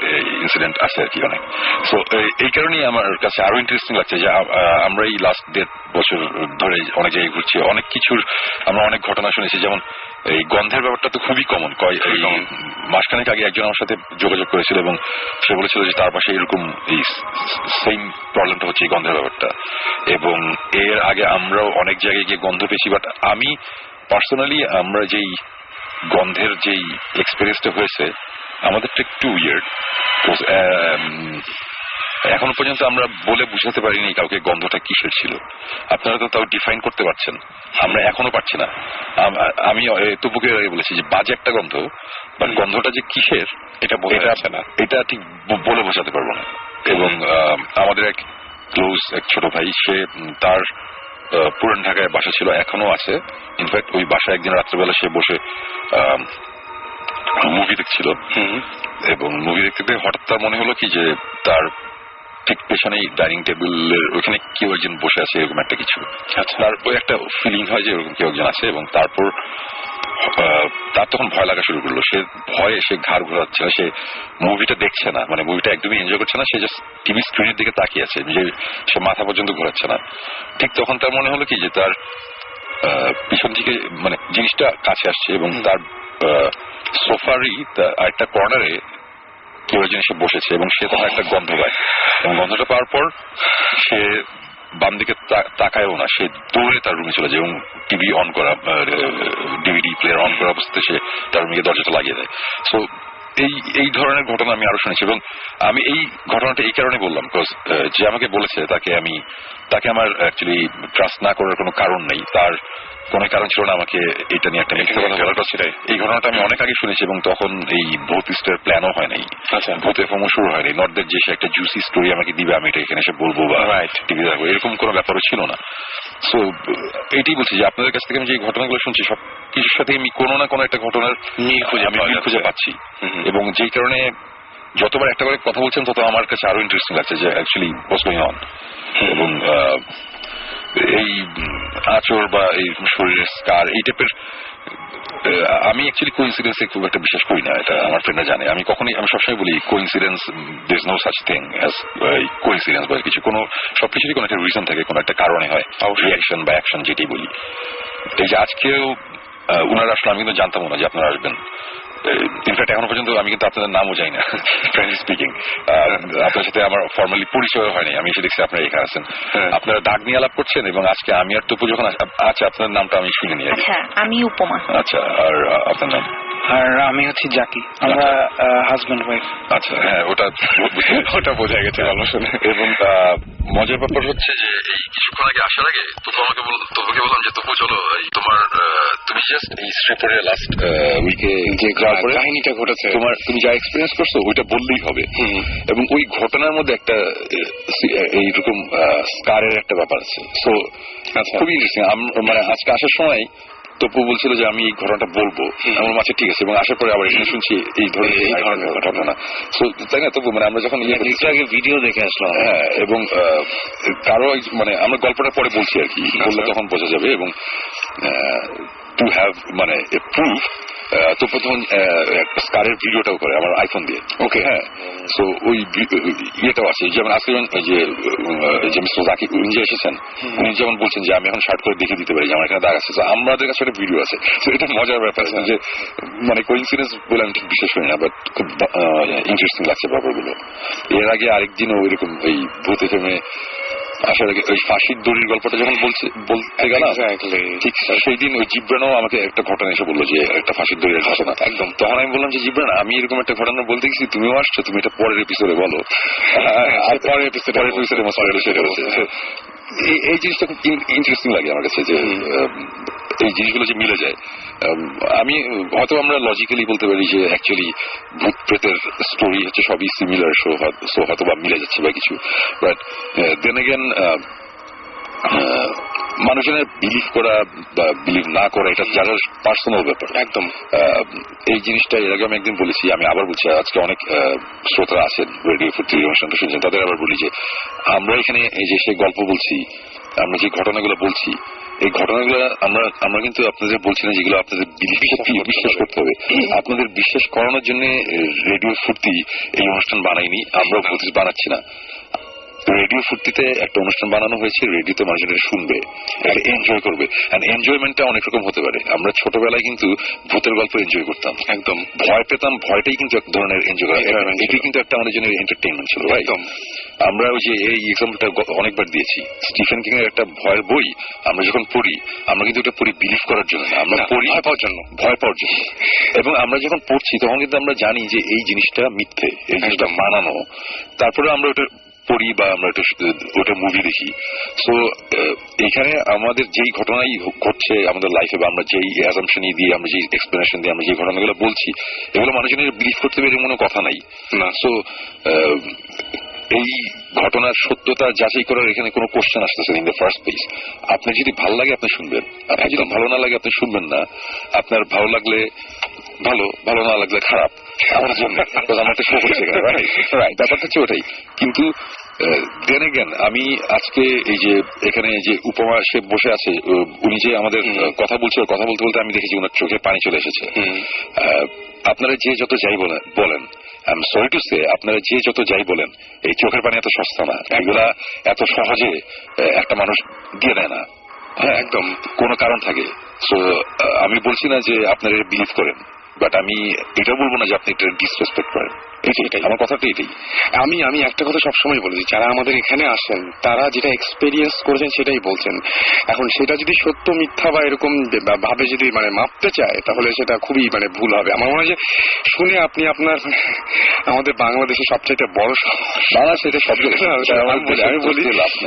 D: ইনসিডেন্ট আছে আর কি অনেক। সো এই কারণেই আমার কাছে আরো ইন্টারেস্টিং লাগছে যে আমরা এই লাস্ট 1.5 বছর ধরে অনেক জায়গায় ঘুরছি, অনেক কিছুর আমরা অনেক ঘটনা শুনেছি। যেমন এই গন্ধের ব্যাপারটা তো খুবই কমন। মাসখানেক আগে একজন আমার সাথে যোগাযোগ করেছিল এবং সে বলেছিল যে তার পাশে এরকম এই সেম প্রবলেমটা হচ্ছে এই গন্ধের ব্যাপারটা। এবং এর আগে আমরাও অনেক জায়গায় গিয়ে গন্ধ পেয়েছি। বাট আমি পার্সোনালি আমরা যেই গন্ধের যেই এক্সপেরিয়েন্সটা হয়েছে আমাদেরটা একটু উইয়ার্ড। এখনো পর্যন্ত আমরা বলে বুঝাতে পারিনি কাউকে গন্ধটা কিসের ছিল। আপনারা তো তাও ডিফাইন করতে পারছেন, আমরা এখনো পারছি না। আমি তবুকে বলেছি যে বাজে একটা গন্ধ, বাট গন্ধটা যে কিসের এটা ঠিক বলে বোঝাতে পারবো না। এবং আমাদের এক ক্লোজ এক ছোট ভাই, সে তার পুরান ঢাকায় বাসা ছিল, এখনো আছে। ইনফ্যাক্ট ওই বাসায় একদিন রাত্রেবেলা সে বসে মুভি দেখছিল এবং মুভি দেখতে হঠাৎ তার মনে হলো কি যে তার ঠিক পেছনেই ডাইনিং টেবিলের ওইখানে কেউ একজন বসে আছে, এরকম একটা কিছু। তারপর একটা ফিলিং হয় যে এরকম কেউ একজন আছে। এবং তারপর তার তখন ভয় লাগা শুরু করলো। সে ভয়ে সে ঘাড় ঘোরাচ্ছে না, সে মুভিটা দেখছে না, মানে মুভিটা একদমই এনজয় করছে না। সে জাস্ট টিভি স্ক্রিনের দিকে তাকিয়ে আছে, যে সে মাথা পর্যন্ত ঘোরাচ্ছে না। ঠিক তখন তার মনে হলো কি যে তার পিছন থেকে মানে জিনিসটা কাছে আসছে এবং তার সোফারই একটা কর্নারে কেউ একজন এসে বসেছে এবং সে তখন একটা গন্ধ পায়। এবং গন্ধটা পাওয়ার পর সে বাম দিকে তাকায়ও না, সে দৌড়ে তার রুমে চলে যায় এবং টিভি অন করা, ডিভিডি প্লেয়ার অন করা অবস্থায় সে তার রুমে দরজাটা লাগিয়ে দেয়। সো এই ধরনের ঘটনা আমি আরো শুনেছি। এবং আমি এই ঘটনাটা এই কারণে বললাম, বিকজ যে আমাকে বলেছে তাকে আমার অ্যাকচুয়ালি ট্রাস্ট না করার কোনো কারণ নেই। তার কোনো কারণ ছিল না আমাকে এটা নিয়ে একটা মিথ্যা কথা বলার কাছে। এই ঘটনাটা আমি অনেক আগে শুনেছি এবং তখন এই ভূত স্টোরির প্ল্যানও হয় নাই, ভূতের ফর্মও শুরু হয়নি। নর্থদের যে সে একটা জুসি স্টোরি আমাকে দিবে, আমি এটা এখানে এসে বলবো বা টিভি দেখবো, এরকম কোনো ব্যাপারও ছিল না। সো এইটাই বলছি যে আপনাদের কাছ থেকে আমি যে ঘটনাগুলো শুনছি সব কিছুর সাথে আমি কোনো না কোনো একটা ঘটনার মিল খুঁজে পাচ্ছি। এবং যেই কারণে যতবার একটা করে কথা বলছেন তত আমার কাছে আরো ইন্টারেস্টিং লাগছে যে অ্যাকচুয়ালি হোয়াটস গোয়িং অন। এবং এই আঁচড় বা এই শরীরের স্কার এই টাইপের আমি অ্যাকচুয়ালি কোইন্সিডেন্সে খুব একটা বিশ্বাস করি না, এটা আমার ফ্রেন্ডরা জানে। আমি সবসময় বলি coincidence, there is no such thing as coincidence বা কিছু। সবকিছুরই কোনো একটা রিজন থাকে, কোনো একটা কারণে হয়, রিয়াকশন বা অ্যাকশন যেটাই বলি। এই যে আজকেও উনারা আসলে আমি কিন্তু জানতাম না যে আপনারা আসবেন। ইনফ্যাক্ট এখনো পর্যন্ত আমি কিন্তু আপনাদের নামও জানি না, ফ্রেন্ডলি স্পিকিং। আপনার সাথে আমার ফর্মালি পরিচয় হয়নি, আমি এসে দেখছি আপনারা এখানে আছেন, আপনারা ডাক নিয়ে আলাপ করছেন। এবং আজকে আমি আর তপু যখন আচ্ছা আপনার নামটা আমি শুনে নিই।
B: আচ্ছা, আমি উপমা।
D: আচ্ছা, আর আপনার নাম?
C: আর আমি হচ্ছি জাকি, আমরা হাজব্যান্ড ওয়াইফ।
D: আচ্ছা, হ্যাঁ, ওটা বোঝা গেছে ভালো শুনে। এবং মজার ব্যাপার হচ্ছে যে এই কিছুক্ষণ আগে আসার আগে তপুকে বললাম যে তপু চলো তুমি জাস্ট এই শ্রীপুরের লাস্ট উইকে যে কাহিনীটা ঘটেছে, তুমি যা এক্সপিরিয়েন্স করছো ওইটা বললেই হবে। এবং ওই ঘটনার মধ্যে একটা এইরকম স্কারের একটা ব্যাপার আছে। সো খুবই ইন্টারেস্টিং। মানে আজকে আসার সময় তপু বলছিল যে আমি এই ঘটনাটা বলবো, আমার মাঝে ঠিক আছে। এবং আসার পরে আবার এখানে শুনছি এই ধরনের ঘটনা, তাই না তপু? মানে আমরা যখন আগে ভিডিও দেখে আসলাম, হ্যাঁ, এবং কারো মানে আমরা গল্পটা পরে বলছি আর কি, বললে তখন বোঝা যাবে। এবং টু হ্যাভ মানে প্রুফ, তো প্রথম স্কারের ভিডিওটাও করে আমার আইফোন দিয়ে। ওকে, হ্যাঁ, সো ওই ইয়েটাও আছে। যেমন আজকে যে মিস্টার জাকির উনি যে এসেছেন, উনি যেমন বলছেন যে আমি এখন শার্ট করে দেখে দিতে পারি যে আমার এখানে দাগ আছে। আমাদের কাছে একটা ভিডিও আছে। তো এটা মজার ব্যাপার আছে যে মানে কোইন্সিডেন্স বলে আমি ঠিক বিশ্বাস করি না, বাট খুব ইন্টারেস্টিং লাগছে ব্যাপারগুলো। এর আগে আরেকদিনও ওইরকম ওই ভূত এফএমে আসলে ওই ফাঁসির দড়ির গল্পটা যখন বলতে গেলাম, ঠিক সেই দিন ওই জিব্রানও আমাকে একটা ঘটনা এসে বললো যে একটা ফাঁসির দড়ির ঘটনা। একদম, তখন আমি বললাম যে জিব্রান, আমি এরকম একটা ঘটনা বলতে গেছি, তুমিও আসছো, তুমি এটা পরের এপিসোডে বলো। পরের এপিসোডে এই জিনিসটা খুব ইন্টারেস্টিং লাগে আমার কাছে, যে এই জিনিসগুলো যে মিলে যায়। আমি হয়তো আমরা লজিক্যালি বলতে পারি যে অ্যাকচুয়ালি ভূত প্রেতের স্টোরি হচ্ছে সবই সিমিলার, সো হয়তো বা মিলে যাচ্ছে বা কিছু, বাট দেন এগেন মানুষজনের বিলিভ করা বা বিলিভ না করা এটা যারা পার্সোনাল ব্যাপার। একদম, এই জিনিসটা এর আগে আমি একদিন বলেছি, আমি আবার বলছি, আজকে অনেক শ্রোতারা আছেন রেডিও ফুর্তি অনুষ্ঠানটা শুনছেন, তাদের আবার বলি যে আমরা এখানে এই যে সেই গল্প বলছি, আমরা যে ঘটনাগুলো বলছি, এই ঘটনাগুলো আমরা কিন্তু আপনাদের বলছি না যেগুলো আপনাদের বিশ্বাস করতে হবে। আপনাদের বিশ্বাস করানোর জন্য রেডিও ফুর্তি এই অনুষ্ঠান বানাইনি, আমরা বানাচ্ছি না। রেডিও ফুর্তিতে একটা অনুষ্ঠান বানানো হয়েছে, রেডিওতে মানুষজন শুনবে, এনজয় করবে। এনজয়মেন্টটা অনেক রকম হতে পারে। আমরা ছোটবেলায় কিন্তু ভূতের গল্প এনজয় করতাম, একদম ভয় পেতাম, ভয়টাই কিন্তু এক ধরনের এনজয় করা, এটাই কিন্তু একটা আমাদের জন্য এন্টারটেইনমেন্ট ছিল। একদম, আমরা ওই যে এই এক্সাম্পলটা অনেকবার দিয়েছি, স্টিফেন কিং এর একটা ভয়ের বই আমরা যখন পড়ি, আমরা কিন্তু এটা পড়ি বিলিভ করার জন্য, আমরা পড়ি ভয় পাওয়ার জন্য। এবং আমরা যখন পড়ছি তখন কিন্তু আমরা জানি যে এই জিনিসটা মিথ্যে, এই জিনিসটা বানানো, তারপরে আমরা ওটা পড়ি বা আমরা ওটা মুভি দেখি। সো এখানে আমাদের যেই ঘটনাই ঘটছে আমাদের লাইফে, বা আমরা যেই অ্যাজাম্পশনই দিয়ে, আমরা যেই এক্সপ্লেনেশন দিয়ে আমরা যে ঘটনাগুলো বলছি, এগুলো মানুষজনের বিলিভ করতে পারে কোনো কথা নাই না। সো এই ঘটনার সত্যতা যাচাই করার এখানে কোনো কোশ্চেন আসতেছে ইন দ্য ফার্স্ট প্লেস। আপনার যদি ভালো লাগে আপনি শুনবেন, আপনার যদি ভালো না লাগে আপনি শুনবেন না। আপনার ভালো লাগলে ভালো, ভালো না লাগলে খারাপ আমার জন্য, আমার একটা শো করছে ব্যাপারটা হচ্ছে ওটাই। কিন্তু দেন এগেন আমি আজকে এই যে এখানে যে উপমা সে বসে আছে, উনি যে আমাদের কথা বলছে, কথা বলতে বলতে আমি দেখেছি ওনার চোখে পানি চলে এসেছে। আপনারা যে যত যাই বলেন, I am sorry to say, আপনারা যে যত যাই বলেন, এই চোখের পানি এত সস্তা না, এগুলা এত সহজে একটা মানুষ দিয়ে দেয় না। হ্যাঁ, একদম কোনো কারণ থাকে। সো আমি বলছি না যে আপনারা বিলিভ করেন, বাট আমি এটা বলবো না যে আপনি এটা ডিসরেসপেক্ট করেন। এটাই আমার কথাটা, এটাই।
F: আমি একটা কথা সবসময় বলি, যারা আমাদের এখানে আসেন তারা যেটা এক্সপেরিয়েন্স করেছেন সেটাই বলছেন। এখন সেটা যদি সত্য মিথ্যা বা এরকম ভাবে যদি মানে মাপতে চায়, তাহলে সেটা খুবই মানে ভুল হবে। আমার মনে হয় যে শুনে আপনি আপনার আমাদের বাংলাদেশের সবচেয়ে বড় সেটা সব আমি বলি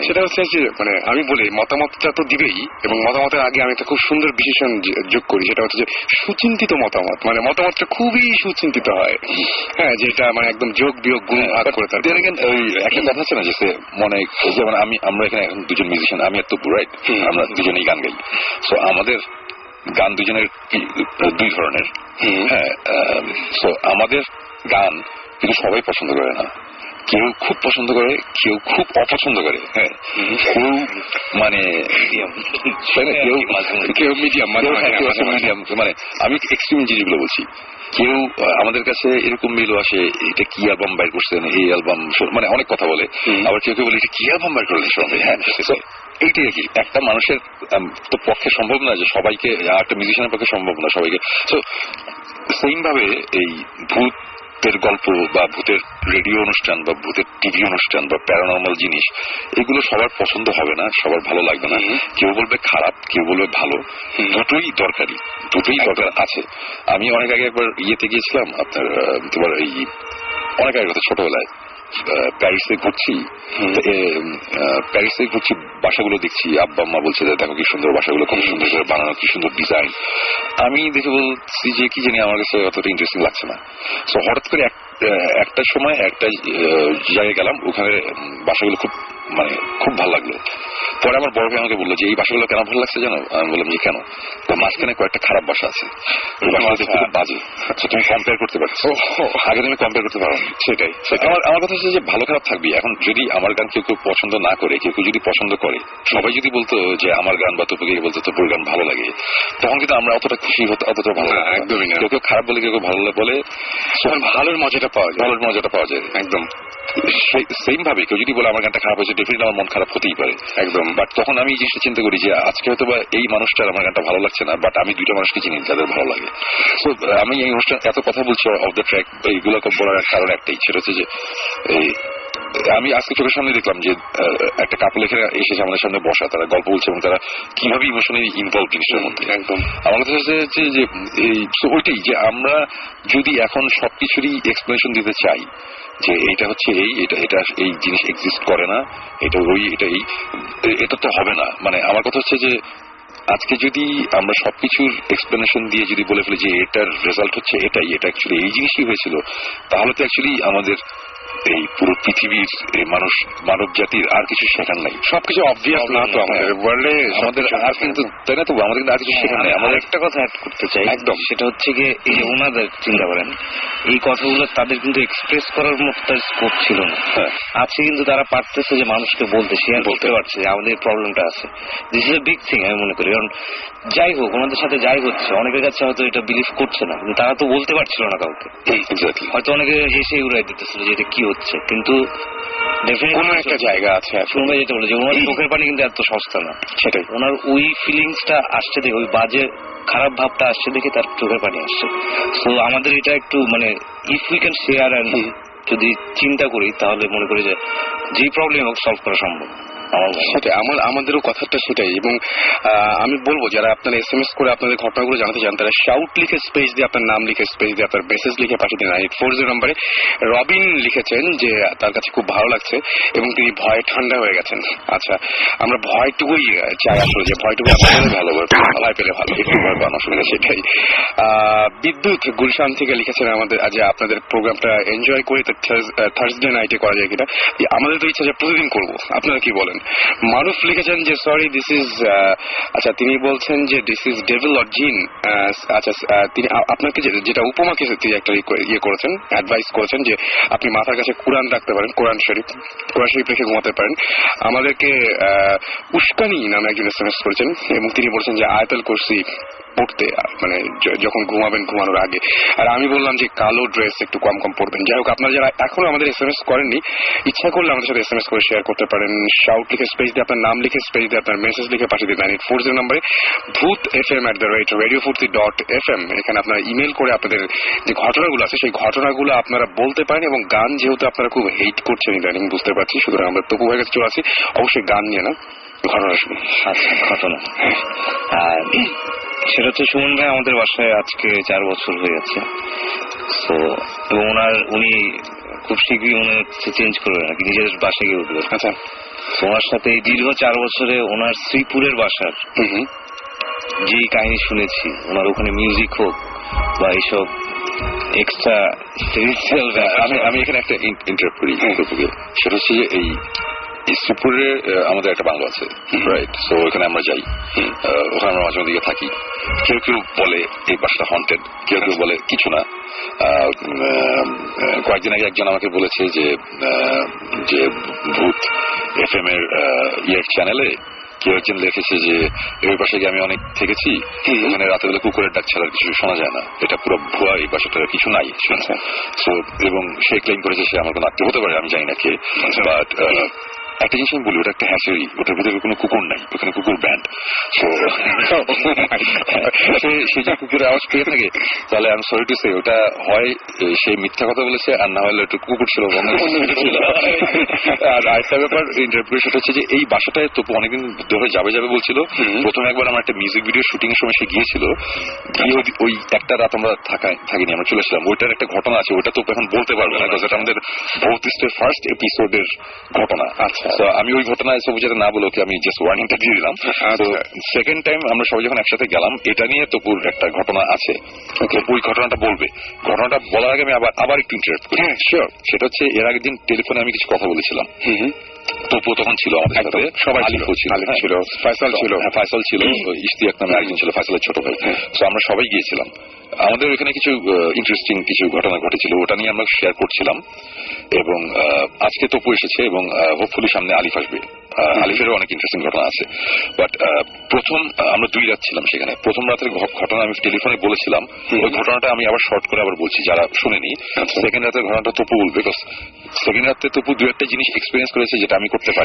F: সেটা হচ্ছে যে মানে আমি বলি মতামতটা তো দিবেই, এবং মতামতের আগে আমি একটা খুব সুন্দর বিশেষণ যোগ করি, সেটা হচ্ছে যে সুচিন্তিত মতামত। মানে মতামতটা খুবই সুচিন্তিত হয়, হ্যাঁ, যেটা মানে একদম যোগ বিয়োগ গুণ ভাগ করে থাকে।
D: ওই একটা কথা আছে না যে মনে, যেমন আমরা এখানে এখন দুজন মিউজিশিয়ান, আমি এত রাইট, আমরা দুজনেই গান গাই। সো আমাদের গান দুজনের দুই ধরনের। হ্যাঁ, সো আমাদের গান কিন্তু সবাই পছন্দ করে না। কেউ খুব পছন্দ করে, কেউ খুব অপছন্দ করে। হ্যাঁ, কেউ মানে কেউ মিডিয়াম, মানে আমি এক্সট্রিম জিনিসগুলো বলছি। কেউ আমাদের কাছে এরকম মেলও আসে, এটা কি অ্যালবাম বাইর করছেন, এই অ্যালবাম, মানে অনেক কথা বলে। আবার কেউ কেউ বলে এটা কি অ্যালবাম বাইর করলেন সঙ্গে। হ্যাঁ, এইটাই আর কি। একটা মানুষের তো পক্ষে সম্ভব না যে সবাইকে, একটা মিউজিশিয়ানের পক্ষে সম্ভব না সবাইকে। সো সেইম ভাবে এই ভূতের গল্প বা ভূতের রেডিও অনুষ্ঠান বা ভূতের টিভি অনুষ্ঠান বা প্যারানর্মাল জিনিস, এগুলো সবার পছন্দ হবে না, সবার ভালো লাগবে না। কেউ বলবে খারাপ, কেউ বলবে ভালো। দুটোই দরকারি, দুটোই দরকার আছে। আমি অনেক আগে একবার ইয়েতে গিয়েছিলাম, আপনার তোমার এই অনেক আগে কথা, ছোটবেলায় প্যারিসে ঘুরছি, বাসাগুলো দেখছি, আব্বা আম্মা বলছে দেখো কি সুন্দর বাসাগুলো, কত সুন্দর করে বানানো, কি সুন্দর ডিজাইন। আমি দেখে বলছি যে কি জানি আমার কাছে অতটা ইন্টারেস্টিং লাগছে না। সো হঠাৎ করে একটা সময় একটা জায়গায় গেলাম, ওখানে বাসাগুলো খুব ভালো লাগলো। পরে আমার বড় ভাই আমাকে বললো যে এই বাসাগুলো কেন ভালো লাগছে জানো? আমি বললাম যে কেন? তো মাঝখানে কয়েকটা খারাপ বাসা আছে, ওই বাসাগুলো খুব বাজে। আচ্ছা, তুমি কম্পেয়ার করতে পারছো? আগে তুমি কম্পেয়ার করতে পারো। সেটাই আমার কথা হচ্ছে যে ভালো খারাপ থাকবি। এখন যদি আমার গান কেউ পছন্দ না করে, কেউ যদি পছন্দ করে, সবাই যদি বলতো যে আমার গান বা তোকে বলতো তোর গান ভালো লাগে, তখন কিন্তু আমরা অতটা খুশি হতো, অতটা ভালো লাগে একদমই না। কেউ খারাপ বলে, কেউ ভালো বলে, ভালোর মজাটা পাওয়া যায় একদম। সেম ভাবে কেউ যদি বলে আমার গানটা খারাপ হয়েছে, ডেফিনেটলি আমার মন খারাপ হতেই পারে একদম। বাট তখন আমি এই জিনিসটা চিন্তা করি যে আজকে হয়তো বা এই মানুষটার আমার গানটা ভালো লাগছে না, বাট আমি দুইটা মানুষকে চিনি যাদের ভালো লাগে। তো আমি এই অনুষ্ঠান এত কথা বলছি অফ দ্য ট্র্যাক, এইগুলো বলার কারণ একটাই, সেটা হচ্ছে যে আমি আজকে চোখের সামনে দেখলাম যে একটা কাপল এখানে এসেছে আমাদের সামনে বসা, তারা গল্প বলছে এবং তারা কিভাবে ইমোশনালি ইনভলভ জিনিসটার মধ্যে একদম। আমার কথা হচ্ছে যে ওইটাই যে আমরা যদি এখন সবকিছুরই এক্সপ্লেনেশন দিতে চাই যে এইটা হচ্ছে এটা এই জিনিস এক্সিস্ট করে না, এটা এটা তো হবে না। আমার কথা হচ্ছে যে আজকে যদি আমরা সবকিছুর এক্সপ্লেনেশন দিয়ে যদি বলে ফেলি যে এটার রেজাল্ট হচ্ছে এটা অ্যাকচুয়ালি এই জিনিসই হয়েছিল, তাহলে তো অ্যাকচুয়ালি আমাদের এই পুরো পৃথিবীর মানব জাতির আর কিছু শেখার নাই। সবকিছু অবভিয়াস না তো আমাদের ওয়ার্ল্ডে, আমাদের আর কিন্তু তাই না, তো আমাদের কিন্তু আর কিছু শেখার নাই। আমাদের
E: একটা কথা অ্যাড করতে চাই একদম, সেটা হচ্ছে গিয়ে এই যে ওনাদের চিন্তা করেন, এই কথাগুলো তাদের কিন্তু এক্সপ্রেস করার মতো তার স্কোপ ছিল না। আজকে কিন্তু তারা পারতেছে যে মানুষকে বলতে, শেয়ার করতে পারছে যে আমাদের প্রবলেমটা আছে। This is a big thing আমি মনে করি। কারণ যাই হোক ওনাদের সাথে যাই হচ্ছে, অনেকের কাছে হয়তো এটা বিলিভ করছে না, কিন্তু তারা তো বলতে পারছিল না কাউকে। হয়তো অনেকে হেসে উড়াই দিতেছিল যে এটা কি হচ্ছে, কিন্তু
F: কোন একটা জায়গা আছে।
E: শুনবে যেটা বলে যে ওনার চোখের পানি কিন্তু এত সস্তা না, সেটাই ওনার ওই ফিলিংসটা আসছে দেখে, ওই বাজে খারাপ ভাবটা আসছে দেখে তার চোখের পানি আসছে। তো আমাদের এটা একটু if we can share and যদি চিন্তা করি, তাহলে মনে করি যে যে প্রবলেম হোক সলভ করা সম্ভব।
F: সেটাই আমাদেরও কথাটা সেটাই। এবং আমি বলবো যারা আপনারা SMS করে আপনাদের ঘটনাগুলো জানাতে চান, তারা শাউট লিখে স্পেস দিয়ে আপনার নাম লিখে স্পেস দিয়ে আপনার মেসেজ লিখে পাঠিয়ে দিন 9840 নম্বরে। রবিন লিখেছেন যে তার কাছে খুব ভালো লাগছে এবং তিনি ভয়ে ঠান্ডা হয়ে গেছেন। আচ্ছা, আমরা ভয়টুকুই চাই আসলে, যে ভয়টুকু আপনাদের ভালো, ভয় পেলে ভালো, একটু ভয় পাওয়ার অসুবিধা সেটাই। বিদ্যুৎ গুলশান থেকে লিখেছেন আমাদের আজ আপনাদের প্রোগ্রামটা এনজয় করে থার্সডে নাইটে করা যায় কিনা। আমাদের তো ইচ্ছা যে প্রতিদিন করবো, আপনারা কি বলেন? মারুফ লিখেছেন যে সরি দিস ইজ, আচ্ছা তিনি বলছেন যে দিস ইজ ডেভিল অর জিন। আচ্ছা, তিনি আপনাকে যেটা উপমাকে একটা ইয়ে করেছেন, অ্যাডভাইস করেছেন যে আপনি মাথার কাছে কোরআন রাখতে পারেন, কোরআন শরীফ রেখে ঘুমাতে পারেন। আমাদেরকে উস্কানি নামে একজন SMS করেছেন এবং তিনি বলছেন যে আয়াতুল কুরসি পড়তে, যখন ঘুমাবেন ঘুমানোর আগে। আর আমি বললাম যে কালো ড্রেস একটু কম পড়বেন। যাই হোক, আপনারা যারা এখনো আমাদের SMS করেননি, ইচ্ছা করলে আমাদের সাথে SMS করে শেয়ার করতে পারেন। শাউট লিখে স্পেস দিয়ে আপনার নাম লিখে স্পেস দিয়ে আপনার মেসেজ লিখে পাঠিয়ে দিন 9840 নম্বরে। bhootfm@radiofurti.fm এখানে আপনারা ইমেল করে আপনাদের যে ঘটনাগুলো আছে সেই ঘটনাগুলো আপনারা বলতে পারেন। এবং গান যেহেতু আপনারা খুব হেট করছেন ইদানিং, বুঝতে পারছি, সুতরাং আমরা তপু হয়ে গেছে চলে আসি। অবশ্যই গান নিয়ে না, ঘটনা শুনি।
E: ঘটনা সেটা হচ্ছে সুমন ভাই আমাদের বাসায় আজকে 4 বছর হয়ে যাচ্ছে। তো এবং উনি খুব শীঘ্রই মনে হচ্ছে চেঞ্জ করবেন নাকি, নিজের বাসায় গিয়ে উঠবেন। আচ্ছা, ওনার সাথে এই দীর্ঘ 4 বছরে ওনার শ্রীপুরের বাসার যেই কাহিনী শুনেছি, ওনার ওখানে মিউজিক হোক বা এইসব এক্সট্রা স্পিরিচুয়াল,
D: আমি এখানে একটা ইন্টারাপ্ট করি। সেটা হচ্ছে যে এই শ্রীপুরে আমাদের একটা বাংলো আছে, রাইট? সো ওখানে আমরা যাই, ওখানে আমরা মাঝে মাঝে থাকি। কেউ কেউ বলে এই বাসাটা হন্টেড, কেউ কেউ বলে কিছু না। কয়েকদিন আগে একজন আমাকে বলেছে যে ভূত FM এর চ্যানেলে কেউ একজন লিখেছে যে এই বাসায় গিয়ে আমি অনেক থেকেছি, ওখানে রাতের বেলা কুকুরের ডাক ছাড়া কিছু শোনা যায় না, এটা পুরো ভুয়া, এই বাসাটার কিছু নাই। এবং সে ক্লেম করেছে সে আমার কোনো আত্মীয় হতে পারে, আমি জানি না কে। বাট একটা জিনিস আমি বলি, ওটা একটা হ্যাচারি, ওটার ভিতরে কোনো কুকুর নাই, ওখানে কুকুর ব্যান্ড। সে যে কুকুরের আওয়াজ পেয়ে থাকে, তাহলে আমি সরি টু সে ওটা হয় সে মিথ্যা কথা বলেছে, আর না হলে একটু কুকুর ছিল। আর আরেকটা ব্যাপার ইন্টারপ্রিটেশন হচ্ছে যে এই বাসাটায় তো অনেকদিন ধরে যাবে বলছিল। প্রথমে একবার আমার একটা মিউজিক ভিডিও শুটিং এর সময় সে গিয়েছিল, গিয়ে ওই একটা রাত আমরা থাকিনি, আমরা চলে এসেছিলাম। ওইটার একটা ঘটনা আছে, ওইটা তো এখন বলতে পারবে না, কারণ আমাদের ভৌতিষ্টের ফার্স্ট এপিসোডের ঘটনা। আচ্ছা, তো আমি ওই ঘটনায় সব যেটা না বলে ওকে আমি জাস্ট ওয়ার্নিংটা দিয়ে দিলাম। তো সেকেন্ড টাইম আমরা সবাই যখন একসাথে গেলাম, এটা নিয়ে তপুর একটা ঘটনা আছে, ওই ঘটনাটা বলবে। ঘটনাটা বলার আগে আমি আবার একটু ইন্টারাপ্ট করি।
F: শিওর।
D: সেটা হচ্ছে এর আগের দিন টেলিফোনে আমি কিছু কথা বলেছিলাম। তপু তখন ছিল আমাদের সাথে,
F: সবাই
D: আলিফও ছিল,
F: ছিল, ফয়সাল ছিল,
D: ফয়সাল ছিল, ইশতিয়াক নামে একজন ছিল, ফয়সালের ছোট ভাই। তো আমরা সবাই গিয়েছিলাম। আমাদের ওখানে কিছু ইন্টারেস্টিং কিছু ঘটনা ঘটেছিল, ওটা নিয়ে আমরা শেয়ার করছিলাম। এবং আজকে তপু এসেছে এবং হোপফুলি সামনে আলিফ আসবে। আলিফেরও অনেক ইন্টারেস্টিং ঘটনা আছে। বাট প্রথম আমরা 2 রাত ছিলাম সেখানে। প্রথম রাতের ঘটনা আমি টেলিফোনে বলেছিলাম, ওই ঘটনাটা আমি আবার শর্ট করে আবার বলছি যারা শুনেনি। সেকেন্ড রাতের ঘটনাটা তপু বলবে, বিকজ সেকেন্ড রাতে তপু 2-1টা জিনিস এক্সপিরিয়েন্স করেছে যেটা আমি করতে পারি।